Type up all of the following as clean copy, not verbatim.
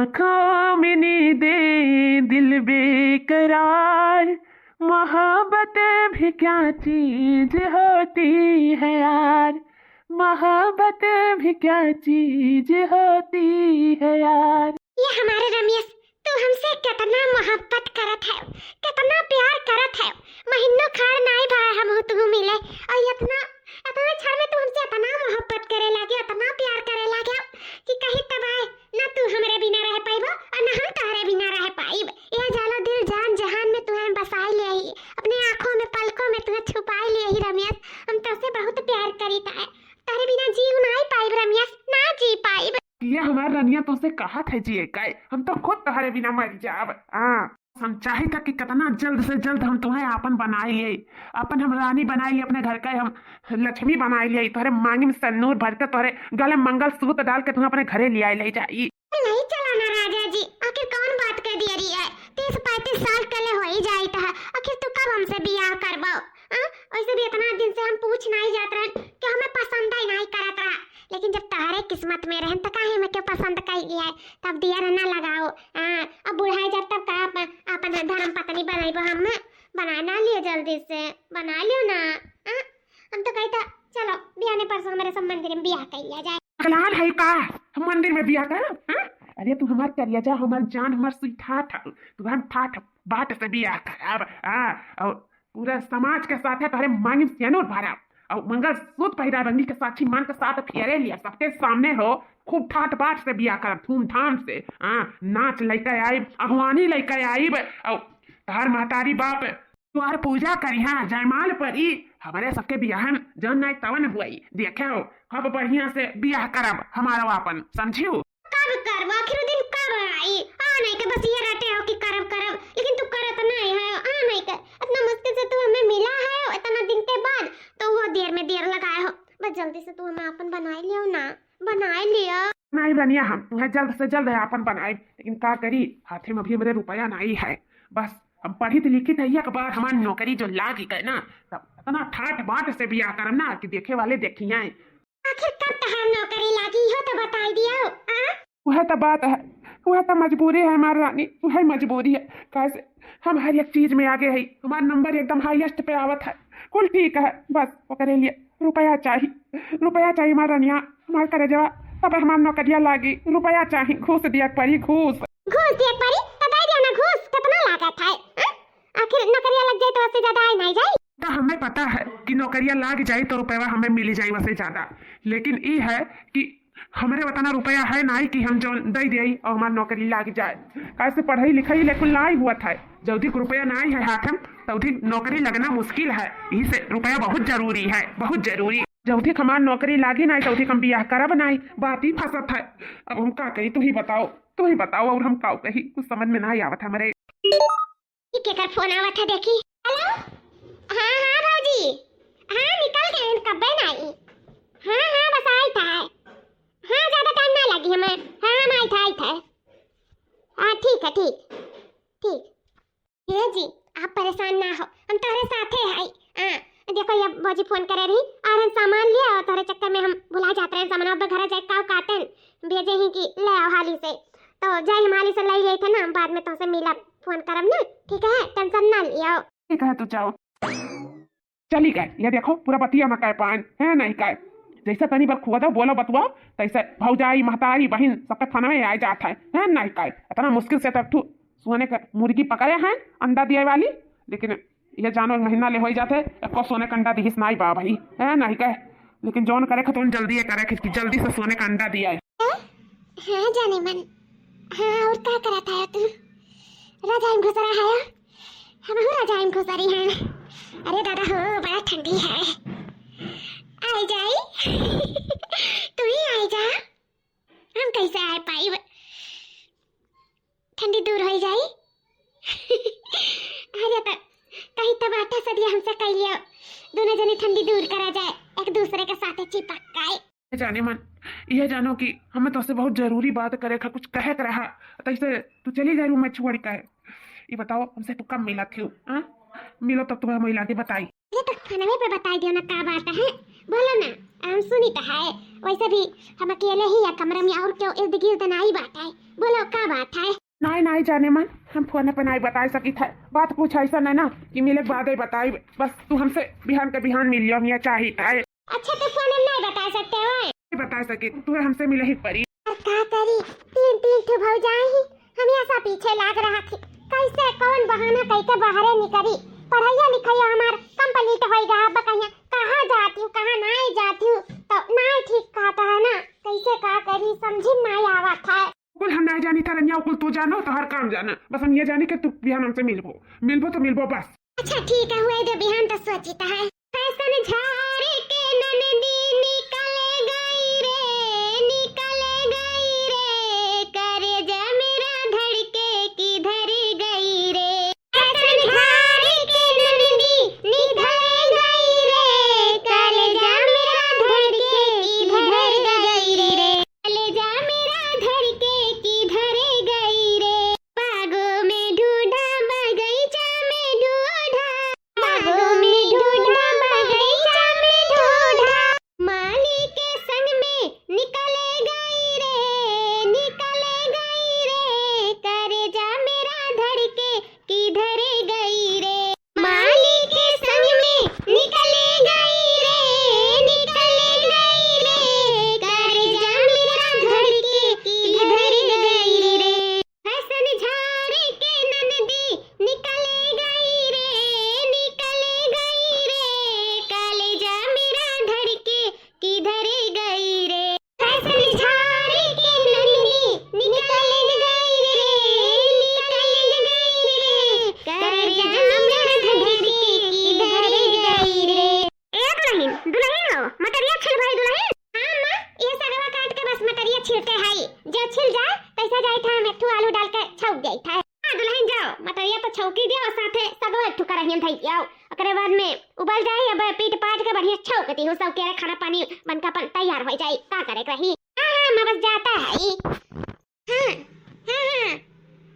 आँखों में नींदें दिल बेकरार, मोहब्बत भी क्या चीज होती है यार, मोहब्बत भी क्या चीज होती है यार। ये हमारे रमेश, तू हमसे कितना मोहब्बत करत है, कितना प्यार करत है। महीनों खाड़ नाई भाई हम तू मिले और इतना इतना क्षण में तू हमसे इतना मोहब्बत करे लागे, इतना प्यार करे लागे कि कहीं तब आए ना तू हमरे बिना रह पाइबो और ना हम तोहरे बिना रह पाइब। ये जानो दिल जान जहान में तुम्हें बसाई ले आई, अपनी आंखों में पलकों में तुम्हें छुपाई ले आई रमेश। हम तुझसे बहुत प्यार करीता है, तेरे बिना जी नहीं पाइब रमेश, ना जी पाइब। ये हमार रनिया तुमसे कहा था जिए काय, हम तो खुद तुम्हारे बिना मर जाब। हम चाहे था कि कितना जल्द से जल्द हम तुम्हें आपन बनाए लिए, अपन हम रानी बनाए लिए, अपने घर का हम लक्ष्मी बनाए लिए, तुम्हारे मांगी में सन्नूर भर के तुम्हारे गले मंगल सूत्र डाल के तुम्हें अपने घरे ले आए ले जाइए। नहीं चलाना राजा जी, आखिर कौन बात कर दिया रही है? 30-35 साल पहले हो ही जाई था, आखिर तू कब हमसे बियाह करबो? वैसे भी इतना दिन से हम पूछ नहीं जात रहन कि हमें पसंद ही नहीं करत रहा, लेकिन जब तारे किस्मत में रहन तो काहे में क्यों पसंद कर गया है, तब दिया ना लगाओ। अब बुढ़ाई जब तब का अपन धर्म पत्नी बनाइबो, हम बना लिए, जल्दी से बना लियो ना। हम तो कहता चलो बियाह परसों हमारे सब मंदिर में बियाह कर लिया जाए। अगलान है का हम मंदिर में बियाह कर? अरे तू हमार करिया हमार जान हमार स्वीट तू हम ठाठ बात से बियाह कर और पूरा समाज के साथ है तुम्हारे मांगी सियानूर भरा और मंगल सूत्र पहिरा रंगी के साक्षी मान के साथ फेरे लिया, सबके सामने हो खूब ठाट बाट से बियाह कर, धूमधाम से नाच लेकर आई, अगवानी लेकर आई और तार महतारी बाप तुहार पूजा करी, जयमाल परी हमारे सबके बियाह जन नहीं तवन हुई देखे हो, अब बढ़िया से बियाह करब हमारा अपन, समझियो? कब करब? आखिर दिन कब आई? नहीं के बस ये रहते हो कि करब करब, लेकिन तू करत नहीं है। नहीं के इतना मुश्किल से तू हमें मिला है इतना दिन के बाद, तो वो देर में देर लगाए हो, बस जल्दी से तू हमें अपन बनाई लियो ना, बनाई लियो। नहीं बनिया हम तुम्हें जल्द से जल्द अपन बनाए, लेकिन का करी हाथे में अभी मेरे रुपया नहीं है, बस हम पढ़ी तो लिखी थी एक बार हमारी नौकरी जो लाग गए ना, तब इतना ठाट बाट से बियाह करम ना कि देखे वाले देखिए। आखिर कब तहार नौकरी लागी हो तो बताई दियो। वह तो बात है, वह तो मजबूरी है हमारी रानी, वह मजबूरी है, कैसे हम हर एक चीज में आगे है, हमारा नंबर एकदम हाईएस्ट पे आवत है, कुल ठीक है, बस वो करे लिए रुपया चाहिए हमारा रानिया, हमारे करे जवा तब हमारी नौकरिया लागी, रुपया चाहिए, घूस दिया पड़ी, घूस दिया पड़ी तो दे दिया ना, घूस कितना लागत है? आखिर नौकरिया लग जाए तो उससे ज्यादा आई नहीं जाए? तो हमें पता है कि नौकरिया लाग जाए तो रुपया हमें मिल जाए वैसे ज्यादा, लेकिन ये है कि हमारे बताना रुपया है नहीं कि हम जो दे दे और हमारी नौकरी लाग जाए, कैसे पढ़ाई लिखाई लेकिन लाई हुआ था, जल्दी रुपया नहीं है हाथ में तौधी नौकरी लगना मुश्किल है, इसे रुपया बहुत जरूरी है, बहुत जरूरी। जल्दी हमारी नौकरी लागी नहीं तौधी हम बियाह करब नहीं, बात ही फंसत है। अब हम का कही, तू ही बताओ और हम का कही, कुछ समझ में नहीं आवत हमारे। फोन आवत है देखी। हेलो, हाँ भाजी, निकल गए कब नहीं? बस आई था, ज्यादा टाइम ना लगी हमें, हम आई था। ठीक है, ठीक। ये जी आप परेशान ना हो, हम तुम्हारे साथ है। देखो ये बाजी फोन करे रही और हम सामान लिया और तुम्हारे चक्कर में हम भुला जाते हैं, सामान अब घर जाए का काटन भेजे ही कि ले आओ हाली से, तो जाए हम हाली से ले गए थे ना, बाद में तुमसे मिला फोन करम ना, ठीक है, टेंशन ना लियो। ठीक है, तू जाओ चली गए, ये देखो पूरा बतिया में कह पान है नहीं कह, जैसे तनी बार खुआ दो बोलो बतुआ तैसे भौजाई महतारी बहन सबके खाना में आ जाता है नहीं कह, इतना मुश्किल से तब सोने का मुर्गी पकड़े हैं अंडा दिए वाली, लेकिन ये जानो महीना ले हो जाते एको सोने का अंडा दिहिस नहीं बा भाई है नहीं कह, लेकिन जौन करे तुम जल्दी करे कि जल्दी से सोने का अंडा दिया है। हाँ जाने मन, और क्या करा था तू? राजा में घुस रहा है, हम राजा में घुस रही हैं। अरे दादा हो बड़ा ठंडी है, आई जाए तू ही आई जा, हम कैसे आ पाई, ठंडी दूर हो जाए। अरे तो कहीं तब आटा सदिया हमसे कह लियो, दोनों जने ठंडी दूर करा जाए, एक दूसरे के साथ चिपक गए। जाने मन यह जानो कि हमें तो से बहुत जरूरी बात करे कुछ कहे कर रहा, तो इसे तू चली जाए रूम में छोड़ के, ये बताओ हमसे तू कब मिला थी? मिलो तब तुम्हें महिला के बताई, ये तो खाना में पे बताई दियो ना का बात है, बोलो ना, हम सुनी तो है, वैसे भी हम अकेले ही या कमरे में और क्यों इर्द गिर्द नहीं बात है, बोलो का बात है। नहीं नहीं जाने मन, हम फोन पे नहीं बता सकी था। बात कुछ ऐसा नहीं ना कि मिले के बाद ही बताई, बस तू हमसे बिहान के बिहान मिल लियो, मियाँ चाहिए था। अच्छा तो फोन हम नहीं बता सकते हो? नहीं बता सके तू हमसे मिले ही पड़ी। क्या करी, तीन तीन ठो भौजाई ही हम ऐसा पीछे लाग रहा थी, कैसे कौन बहाना कह के बाहरे निकली। पढ़ाइया लिखाइया हमार कंप्लीट हो गया, अब कहिया कहाँ जाती हूँ कहाँ नहीं जाती हूँ, तो नहीं ठीक कहता है ना, कैसे का करी समझी नहीं आवत है। कुल हम नहीं जानी था रनिया, कुल तू जानो तो हर काम जाना, बस हम ये जाने कि तू बिहान हमसे मिलबो तो मिलबो बस। अच्छा ठीक है, हुए जो बिहान तो सोचता है। फैशन झाड़ के ननदी निकल गई रे, करे जा मेरा धड़के किधर गई रे। फैशन झाड़ के ननदी निकल गई रे, करे जा मेरा धड़के किधर गई रे, करे जा मेरा धड़के किधर गई रे। बागों में ढूंढा बगीचा में ढूंढा, बागों में ढूंढा बगीचा में ढूंढा, माली के संग में निकले गई रे, करे जा मेरा धड़के किधर गई रे। माली के संग में निकले गई रे, करे जा मेरा धड़के किधर गई रे। फैशन झाड़ के ननदी निकले गई रे, कले जा मेरा धड़के किधर गई रे। फैशन झाड़ के ननदी निकले गई रे, करे जा मेरा धड़के किधर गई रे। एक दुल्हन हो मटरिया छिल भाई दुल्हन। हाँ माँ, ये सगवा काट के बस मटरिया छिलते है, जो छिल जाए तैसा जाए था, में ठू आलू डाल के छौक गई था। हाँ दुल्हन जाओ, मटरिया तो छौकी दियो, साथे सगवा ठू करहियन थई जाओ, ओकरे बाद में उबल जाए, अब पीट पाट के बढ़िया छौकती हूँ, सब के खाना पानी बनका तैयार हो जाए, का करे रही। हाँ हाँ मैं बस जाता है। हाँ हाँ हाँ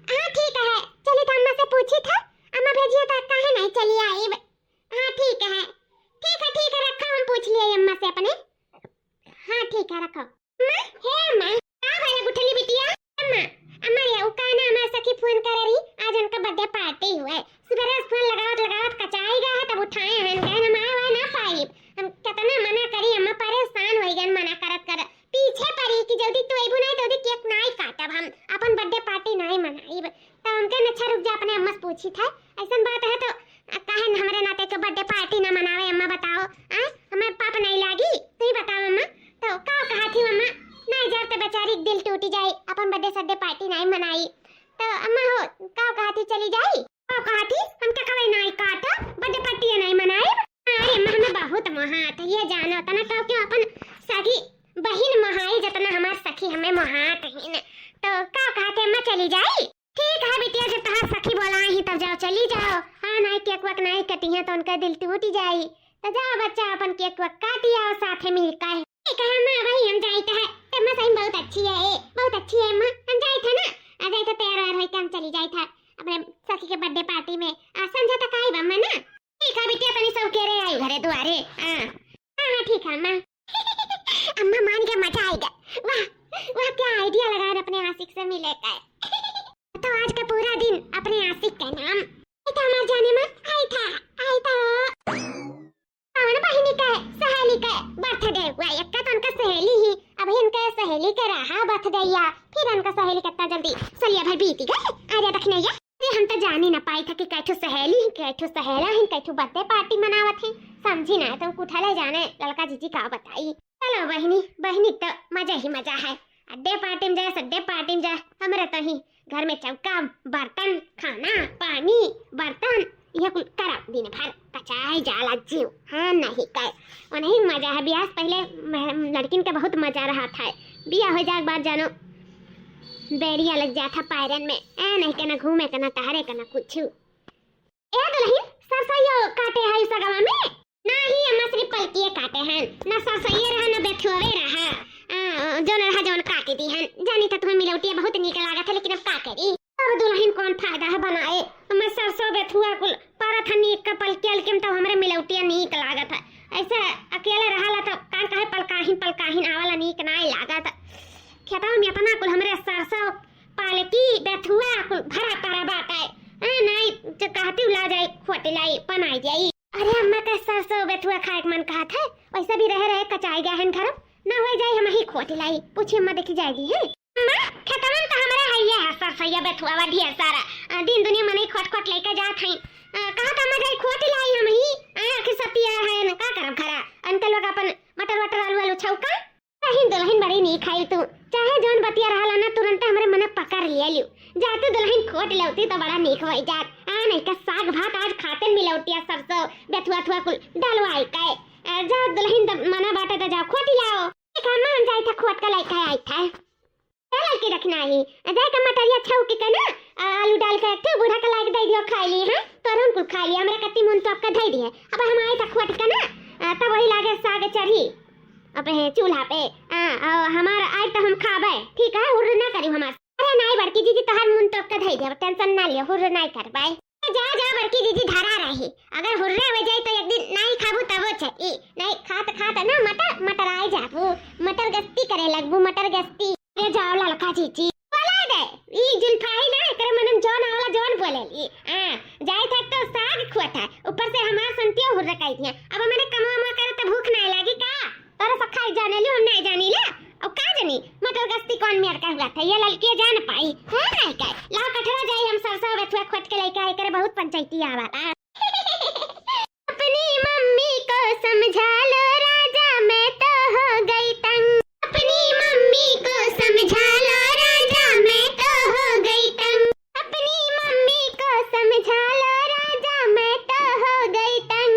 हाँ ठीक है, चलिए तो अम्मा से पूछी था, अम्मा भेजिए था कहे नहीं चली आई। हाँ ठीक है रखो, हम पूछ लिए अम्मा से अपने। हाँ ठीक है रखो। माँ हे माँ, का भैया गुठली बिटिया। अम्मा ये उकाना हमार सखी फोन कर रही, आज उनका बर्थडे पार्टी हुआ है, सुबह फोन लगावत कचाई गया है, तब उठाए हैं, कहन हम आए ना पाई, हम कितना मना करी, अम्मा परेशान हो गई मना करत पीछे पड़ी कि जल्दी तू आइबू नहीं तो केक नहीं काटब, हम अपन बर्थडे पार्टी नहीं मनाईब। तो उनके अच्छा रुक जा, अपने अम्मा से पूछी था, ऐसा बात है तो काहे हमारे नाते के बर्थडे पार्टी ना मनावे। अम्मा बताओ हमारे पाप नहीं लागी, तू ही बताओ अम्मा। तो का कहा थी अम्मा, नहीं जब तो बेचारी दिल टूट जाए, अपन बर्थडे सड्डे पार्टी नहीं मनाई, तो अम्मा हो का कहा थी चली जाई, का कहा थी हम क्या कहे नहीं काटा बर्थडे पार्टी नहीं मनाई। अरे अम्मा हमें बहुत महात ये जानो तना का क्यों अपन सगी बहिन महाई जतना हमार सखी हमें महात है, तो का कहा थे अम्मा चली जाई। ठीक है बेटिया, जब तहार सखी बोला ही तब जाओ चली जाओ। हाँ नहीं केक वक नहीं कटी है तो उनका दिल टूट जाई, तो जाओ बच्चा अपन केक वक काटी आओ साथे मिलकर। ठीक है अम्मा, वही हम जाते हैं, अम्मा सही बहुत अच्छी है, बहुत अच्छी है अम्मा, हम जाए थे ना, आ जाए तो तैयार होकर हम चली जाए था अपने सखी के बर्थडे पार्टी में, संझा तक आई अम्मा ना। ठीक है बेटिया, तनी सब कह रहे आई घरे दुआरे। हाँ ठीक है अम्मा। अम्मा मान के मजा आएगा, वाह वाह क्या आइडिया लगा अपने आशिक से मिले का। तो आज का पूरा दिन अपने आशिक का नाम हमारे जाने में आई था कौन बहिनी का सहेली का बर्थडे हुआ, एक तो उनका सहेली ही, अभी इनका सहेली का रहा बर्थडे या फिर उनका सहेली कितना जल्दी सलिया भर बीती गए। अरे रखने या हम तो जान ही ना पाई था कि कैठो सहेली कैठो सहेला है कैठो बर्थडे पार्टी मनावत है, समझी ना तुम कुठले जाने लड़का जीजी का बताई। चलो बहिनी तो मजा ही मजा है, अड्डे पार्टी में जाए सड्डे पार्टी में जाए, हमारे तो ही घर में चौका बर्तन खाना पानी बर्तन यह कुल करा दिन भर कचाई जाला जीव। हाँ नहीं कह और नहीं मजा है, ब्याह पहले लड़किन का बहुत मजा रहा था, ब्याह हो जाए बाद जानो बेड़िया लग जाता पैरन में, नहीं कहना घूमे कहना टहरे कहना कुछ। ए दुल्हन सरसैया काटे है सगवा में नहीं, अम्मा सिर्फ पलकिए काटे हैं, ना सरसैया रहा ना बेथुआवे रहा, जोन रहा जोन काटे दी हैं। जानी था तुम्हें मिलौटिया बहुत नीक लागत है, लेकिन अब का करी, अब दुल्हन कौन फायदा है बनाए, मैं सरसों बेथुआ कुल परत है नीक का पलकियल के तो हमरे मिलौटिया नीक लागत है, ऐसे अकेले रहला तो कान काहे पलकाहिन आवाला नीक नाय लागत। खेतवा में इतना कुल हमरे सरसों पाले बड़की बेथुआ कुल भरा तारा बात है नहीं तो कहती ला जाए खोटे लाई पनाई जाई। अरे अम्मा का सरसों बेथुआ खाए के मन कहा था वैसे भी रह रहे कचाई गया है घर ना हो जाए हम ही खोटे लाई पूछी अम्मा देखी जाएगी है अम्मा खेतवन तो हमारे हैया है सरसैया बेथुआ वा ढेर सारा दिन दुनिया मने खोट खोट लेके जात हैं कहा था मजा खोटे लाई हम ही आखिर सतिया है न का करब खरा अंकल लोग अपन मटर वटर आलू आलू छौका कहीं दुल्हन बड़ी नहीं खाई तू चाहे जोन बतिया रहला ना तुरंत हमरे मन पकड़ लिया लियो जाते दुल्हन खोट लौती तो बड़ा नीक होई जात नहीं का साग भात आज खाते मिलौटिया सरसों बेथुआ थुआ कुल डलवाई का जा दुल्हन मना बाटे तो जा खोटी लाओ एक मान जाई था खोट का लाइक आई था चल के रखना ही जाए का मटरिया छौकी का ना आलू डाल के एक बूढ़ा का लाइक दे दियो खाई ली हां तोरन कुल खा लिया हमरा कत्ती मुन तो आपका धई दिए अब हम आए था खोट का ना तब वही लागे साग चढ़ी अब है चूल्हा पे हमारा आज तो हम खाबे ठीक है हुर्र ना करी हमार अरे नहीं बड़की जीजी तोहर मुन तो का धई दे टेंशन ना लियो हुर्र नहीं करबे जा जा बड़की जीजी धरा रही अगर हुर्रे हो जाए तो एक दिन नहीं खाबू तब छई नहीं खात खात ना मटर मटर आए जाबू मटर गस्ती करे लगबू मटर गस्ती रे जाओ ललका जीजी बोला दे ई जुल्फाई ना करे मनन जौन आवला जौन बोलेली जाए था तो साग खुआता ऊपर से हमार संतियो हुर्रे काई दिया अब मैंने कमवा करे तो भूख नहीं लगी का तोरा सब खाई जाने लियो हम नहीं जानी ले अब का जानी मटर गस्ती कौन मेर का हुआ था ये ललकी जान पाई है नहीं का ला कठरा जाई हम सरसों बेथुआ खोट के लेके आए करे बहुत पंचायती आवाला अपनी मम्मी को समझा लो राजा मैं तो हो गई तंग अपनी मम्मी को समझा लो राजा मैं तो हो गई तंग अपनी मम्मी को समझा लो राजा मैं तो हो गई तंग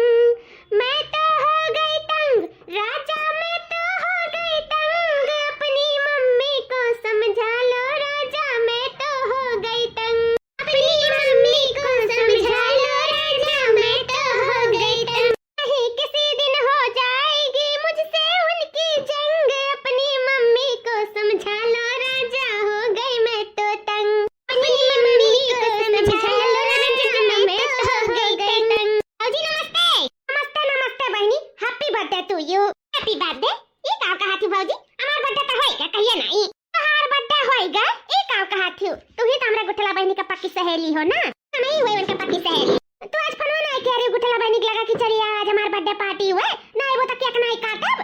मैं तो हो गई तंग राजा मैं तो हो गई तंग अपनी मम्मी को समझा लो राजा मैं तो हो गई तंग अपनी मम्मी को समझा लो राजा मैं तो हो गई तंग कहीं किसी दिन हो जाएगी मुझसे उनकी जंग अपनी मम्मी को समझा लो राजा हो गई मैं तो तंग अपनी मम्मी को समझा लो राजा मैं तो हो गई तंग जी नमस्ते नमस्ते नमस्ते बहनी happy birthday to you happy birthday ये का कहा थी भौजी हमार बर्थडे तो होई का कहिए नहीं हमार बर्थडे होईगा ये का कहा थी तू ही तो हमरा गुठला बहनी का पक्की सहेली हो ना नहीं हुई उनका पक्की सहेली तू आज फोन नहीं कह रही गुठला बहनी की लगा कि चली आज हमार बर्थडे पार्टी हुए नहीं वो तो केक नहीं काटब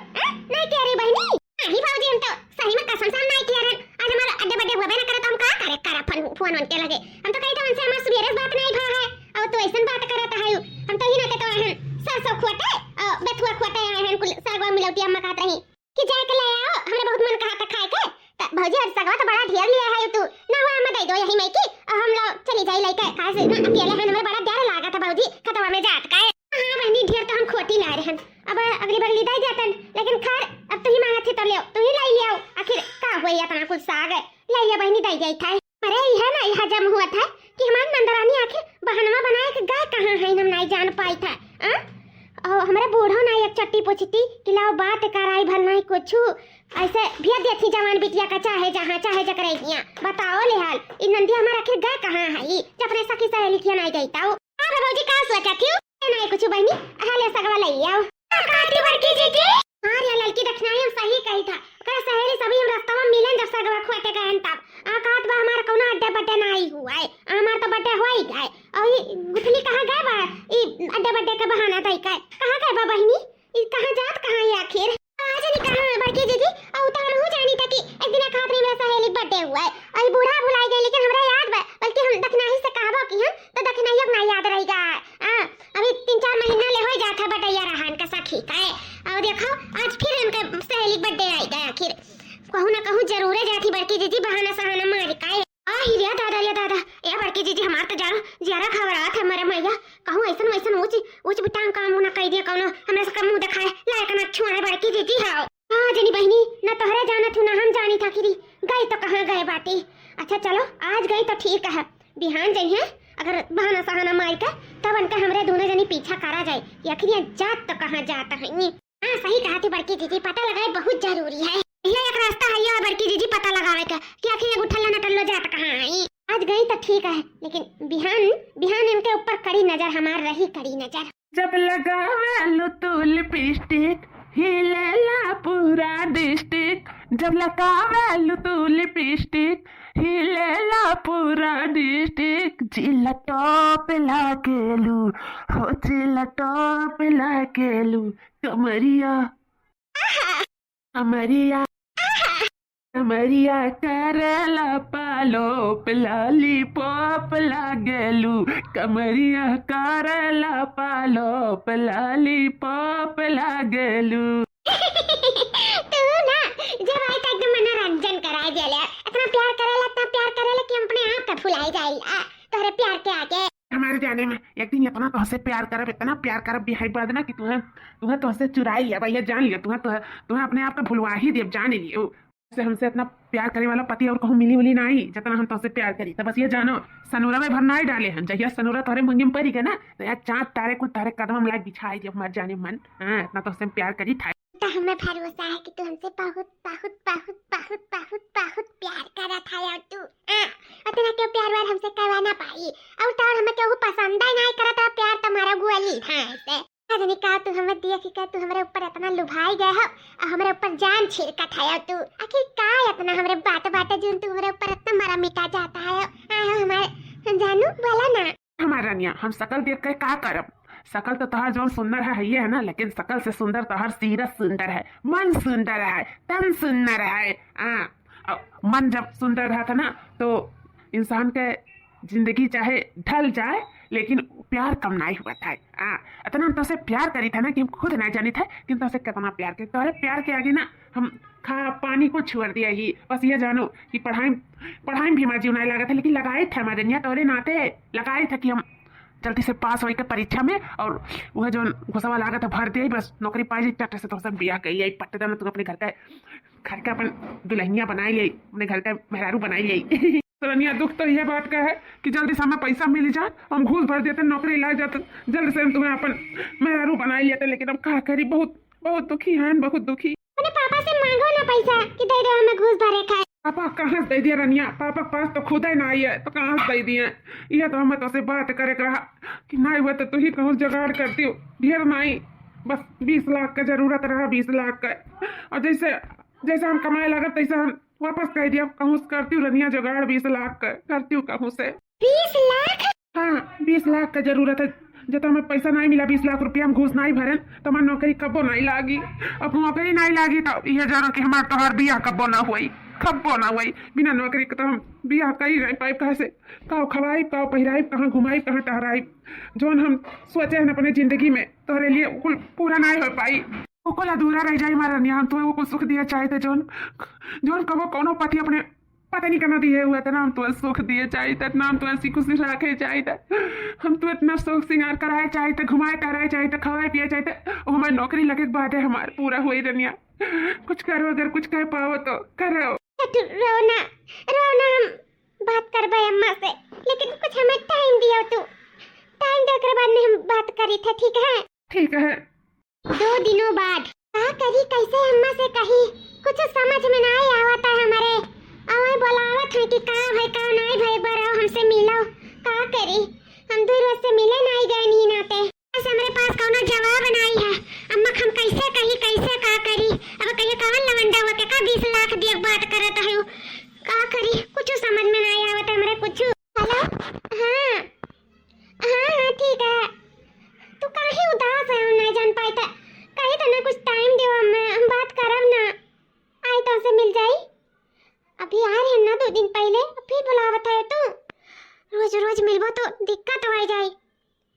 नहीं कह रही बहनी नहीं भौजी हम तो सही में कसम से नहीं कह रहे आज हमारा अड्डे बर्थडे हुआ ना करे तो हम का करे करा फोन के लगे हम तो कही था उनसे हमार सुबेरे बात नहीं भा है और तो ऐसन बात करत है हम तो ही ना तो हन सरसों खोटे बेथुआ खोटे हन कुल सागवा मिलौटी अम्मा कहत रही कि जाए के ले आओ हमने बहुत मन कहा था खाए के भौजी हर सागवा तो बड़ा ढेर लिया है तू ना हुआ अम्मा दे दो यही मैं की हम लोग चली जाई लेके खाए से ना अकेले हन हमें बड़ा डर लगा था भौजी खतवा में जात का हां बहनी ढेर तो हम खोटी ला रहे हन अब अगली बार ली जातन लेकिन खैर अब तू ही मांगा थी तो ले तू ही लाई लियो आखिर का हुआ इतना कुछ साग ले लिया बहनी दई गई था अरे यह ना यह जम हुआ था कि हमारी नंदरानी आखिर बहनवा बनाए के गाय कहां है हम नहीं जान पाई था हमारे बूढ़ो ना एक चट्टी पूछती कि लाओ बात कराई भल नहीं कुछ ऐसे भी देखी जवान बिटिया का चाहे जहां चाहे जकरे दिया बताओ ले हाल इन नंदी हमारा आखिर गाय कहां है ये अपने सखी सहेली किया नहीं गई ताऊ हां बाबूजी का सोचा थी नहीं कुछ बहनी हाले सगवा ले आओ काटी बड़की जीजी हां रे लड़की देखना हम सही कही था कर सहेली सभी हम रास्ता में मिलन जब सगवा खोटे गए तब कहत बा हमारा कौनो अड्डे बड्डे नहीं हुआ है हमार तो बड्डे हो ही गए और ये गुठली कहां गए बा ई अड्डे बड्डे का बहाना दई का कहां गए बा बहनी ई कहां जात कहां है आखिर आज नहीं कहां है बड़की जीजी और तो हम हो जानी था कि एक दिन खातरी में सहेली बड्डे हुआ है और बूढ़ा भुलाई गए लेकिन हमरा याद बा बल्कि हम दखनाही से कहबो कि हम तो दखनाही ना याद रहेगा अभी 3-4 महीना ले हो जाता बटैया रहन का सखी का और देखो आज फिर इनका सहेली बर्थडे आई गया आखिर कहूं ना कहूं जरूर जाती बड़की जीजी बहाना सहाना मार का आ हिरिया दादा ए बड़की जीजी हमार तो जारो जरा खबरात है मरे मैया कहूं ऐसन वैसन ऊंच बिटांग काम ना कह दिया कौनो हमरा से मुंह दिखाए लायक ना छुआए बड़की जीजी हां हां जनी बहनी ना तोहरे जाना थू ना हम जानी था कि गई तो कहां गए बाटी अच्छा चलो आज गई तो ठीक है बिहान जई है अगर बहाना सहाना मार का तब उनका हमरे दोनों जनी पीछा करा जाए कि आखिर ये जात तो कहां जाता है हां सही कहा थी बड़की जीजी पता लगाए बहुत जरूरी है ये एक रास्ता है यार बड़की जीजी पता लगावे का कि आखिर ये गुठला नटल्लो जात कहां है आज गई तो ठीक है लेकिन बिहान इनके ऊपर कड़ी नजर हमार रही कड़ी नजर जब लगावे लो तो लिपस्टिक हिलेला पूरा डिस्ट्रिक्ट जब लगावे लो तो लिपस्टिक हिलेला पूरा डिस्ट्रिक्ट जिला टॉप लागेलू हो जिला टॉप लागेलू कमरिया कमरिया कमरिया करेला पालोप लॉलीपॉप लागेलू कमरिया करेला पालोप लॉलीपॉप लागेलू तू ना जब आई तक मनोरंजन कराए गेले इतना प्यार करेला कि हम अपने आप का भुलाई जाइला तोरे प्यार के आगे हमारे जाने में एक दिन इतना तुमसे प्यार करब इतना प्यार करब बिहाई बाद ना कि तुम्हें तुम्हें तुमसे चुराई लिया भैया जान लिया तुम्हें अपने आप का भुलवा ही देव जान लियो से हमसे इतना प्यार करने वाला पति और कहूँ मिली उली नहीं जितना हम तुमसे प्यार करी तो बस ये जानो सनूरा में भर नहीं डाले हैं जहिया सनूरा तोरे मुंगी में पड़ी गए ना तो यार चाँद तारे कुल तारे कदम में लाइक बिछाई जब मर जाने मन हाँ इतना तुमसे प्यार करी था तो हमें भरोसा है कि तू हमसे बहुत बहुत बहुत बहुत बहुत बहुत प्यार करा था यार तू इतना क्यों प्यार वार हमसे करवा ना पाई और तो हमें क्यों पसंद ही नहीं करा था प्यार तुम्हारा गुआली था ऐसे नहीं कहा तू हमें दिया कि तू हमारे ऊपर इतना लुभाई गया हो और हमारे ऊपर जान छिड़का था यार तू आखिर का इतना हमारे बात जो तू हमारे ऊपर इतना मारा मिटा जाता है हमारे जानू बोला ना हमारा निया हम शकल देख कर का करब शकल तो तोहर जो सुंदर है ये है ना लेकिन शकल से सुंदर तोहर सीरत सुंदर है मन सुंदर है तन सुंदर है मन जब सुंदर रहता ना तो इंसान के जिंदगी चाहे ढल जाए लेकिन प्यार कम नहीं हुआ था इतना हम तुमसे प्यार करी था ना कि हम खुद नहीं जानी थे कि तुमसे कितना प्यार करी तुम्हारे प्यार के आगे ना हम खा पानी को छोड़ दिया ही बस ये जानो कि पढ़ाई भी हमारा जीवन लगा था लेकिन लगाए थे हमारे निया तोरे नाते लगाए थे कि हम जल्दी से पास होकर परीक्षा में और वह जो घुसवा लागा था भर दिया बस नौकरी पाई चट्टे से तो सब बिया गई पट्टे दाना तुम अपने घर का अपन दुल्हनिया बनाई ली अपने घर का मेहरारू बनाई ली रनिया दुख तो यह बात का है कि जल्दी से हमें पैसा मिल जाए हम घूस भर देते नौकरी ला जाते जल्द से हम तुम्हें अपन मेहरारू बनाई लेते लेकिन अब कहा करी बहुत बहुत दुखी हैं बहुत दुखी पापा से मांगो ना पैसा कि दे दो हमें घूस भरे खाए पापा कहाँ से दे दिया रनिया पापा के पास तो खुद ही नहीं है तो कहाँ से दे दिए यह तो हमें तो बात करे रहा कि नहीं हुआ तो तू ही कहूँ जुगाड़ करती हो ढेर नहीं बस 20 लाख का जरूरत रहा 20 लाख का और जैसे हम कमाए लगा तैसे हम वापस कह दिया कहूँ करती हूँ रनिया जुगाड़ 20 लाख का करती हूँ कहूँ से 20 लाख हाँ 20 लाख का जरूरत है जब हमें पैसा नहीं मिला 20 लाख रुपया हम घूस नहीं भरे तो हमारी नौकरी कब्बो नहीं लागी अब नौकरी नहीं लागी तो यह जानो कि हमारा तोहर बिया कब्बो ना हुई खब्बो ना हुई बिना नौकरी के तो हम बिया कर ही रहे पाइप कहाँ से कहाँ खवाई कहाँ पहिराई कहाँ घुमाई कहाँ टहराई जोन हम सोचे हैं अपने जिंदगी में तोहरे लिए पूरा नहीं हो पाई वो कुल अधूरा रह जाए हमारा नियम तुम्हें वो कुछ सुख दिया चाहते जोन कबो कोनो पति अपने पता नहीं करना दिए हुआ था ना हम तुम्हें सुख दिए चाहिए ना हम तुम्हें खुशी रखे चाहिए हम तो इतना सुख श्रृंगार कराए चाहिए घुमाए टहराए चाहिए खवाए पिए चाहिए वो हमारी नौकरी लगे के बाद है हमारे पूरा हुई रनिया कुछ करो अगर कुछ कह पाओ तो करो रोना हम बात कर भाई अम्मा से लेकिन कुछ हमें टाइम दियो तू टाइम दो के बाद में हम बात करी थे ठीक है 2 दिनों बाद का करी कैसे अम्मा से कही कुछ समझ में नहीं आवता है हमारे और बोलावत है कि का भाई का नहीं भाई बड़ा हमसे मिलो का करी हम 2 रोज से मिले नहीं गए नहीं नाते ऐसे हमारे पास कोनो जवाब नहीं है अम्मा हम कैसे कही कैसे का करी अब कहिए कौन लवंडा होके का 20 लाख दिए बात करत है का करी कुछ समझ में नहीं आवता हमारे कुछ हेलो हाँ ठीक है तू काहे उदास है हम नहीं जान पाई कहीं तो ना कुछ टाइम दो हम बात करब ना आई तो से मिल जाई अभी आ रहे हैं ना 2 दिन पहले फिर बुलावत है तू रोज मिलबो तो दिक्कत हो जाए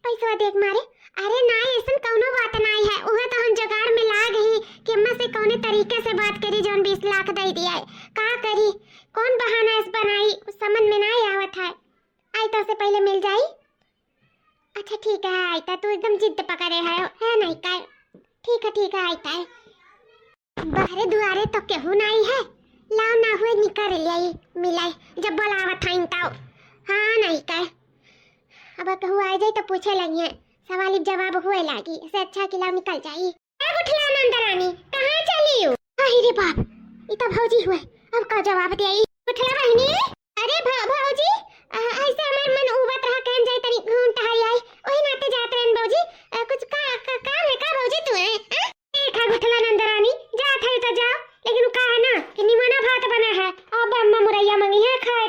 पैसा देख मारे अरे ना ऐसा कोनो बात नहीं है उहे तो हम जुगाड़ में ला गई कि अम्मा से कौने तरीके से बात करी जोन 20 लाख दे दिया है का करी कौन बहाना इस बनाई कुछ समझ में नहीं आवत है आई तो से पहले मिल जाई अच्छा ठीक है आईता तू एकदम जिद पकड़े है नहीं का ठीक है आईता है बाहरे दुआरे तो केहू नहीं है लाओ ना हुए निकल लिया मिलाई जब बुलावत था इंताओ हाँ नहीं का अब कहू आ जाए तो पूछे लगी सवाल जवाब हुए लागी इससे अच्छा कि लाओ निकल जाई उठला नंदरानी कहाँ चली हो अरे बाप इतना भौजी हुए अब का जवाब दे उठला बहनी अरे भौजी ऐसे हमार मन उबत रहा कहन जाए तनी घूम टहल आई ओही नाते जात रहन भौजी कुछ काम है का भौजी तू है देखा उठला नंदरानी जात है तो जाओ लेकिन का है ना कि निमना भात बना है अब अम्मा मुरैया मंगी है खाए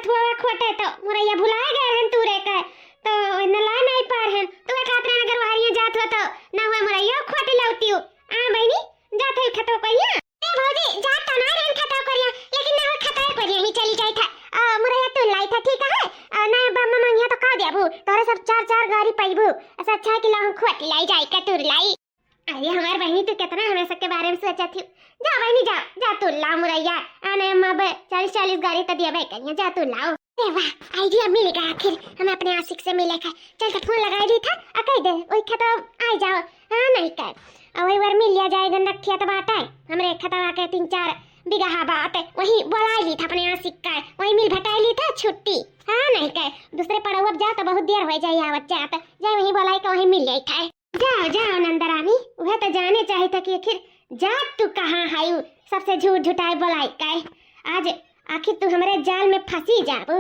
बथुआ खोटे तो मुरैया भुलाए गए हैं तूरे का तो न ला नहीं पार हैं तू खातिर अगर वारियां जात हो तो ना हुआ मुरैया खोटे लौती हो आ बहनी जात है खतो कहिया ए भौजी जात तो ना रहन खतो करिया लेकिन ना हो खतो करिया ही चली जाई था मुरैया तू लाई था ठीक है ना बम्मा मांगिया तो का देबू तोरे सब चार चार गाड़ी पैबू ऐसा अच्छा कि ला खोट लाई जाई का तू लाई अरे हमार बहनी तो कितना हमें सबके बारे में सोचा थी जा बहनी जा तू ला मुरैया आने अब 40 गाड़ी तो दिया भाई करिया जा तू लाओ अरे वाह आइडिया मिल गया आखिर हम अपने आशिक से मिले का चल तो फोन लगा दी था कह दे ओई खता आ जाओ हां नहीं कर वही बार मिल लिया जाएगा नखिया तो बात है हमरे खतवा के 3-4 बिगहा बात है वही बोला ली था अपने आशिक का वही मिल भटाई ली था छुट्टी हां नहीं कर दूसरे पड़ाव अब जा तो बहुत देर हो जाए आवत जात जाए वही बोलाई का वही मिल जाई था जाओ जाओ नंदरानी वह तो जाने चाहिए था कि आखिर जात तू कहाँ हायू सबसे झूठ झूठाई बोलाई काय आज आखिर तू हमारे जाल में फंसी जाबू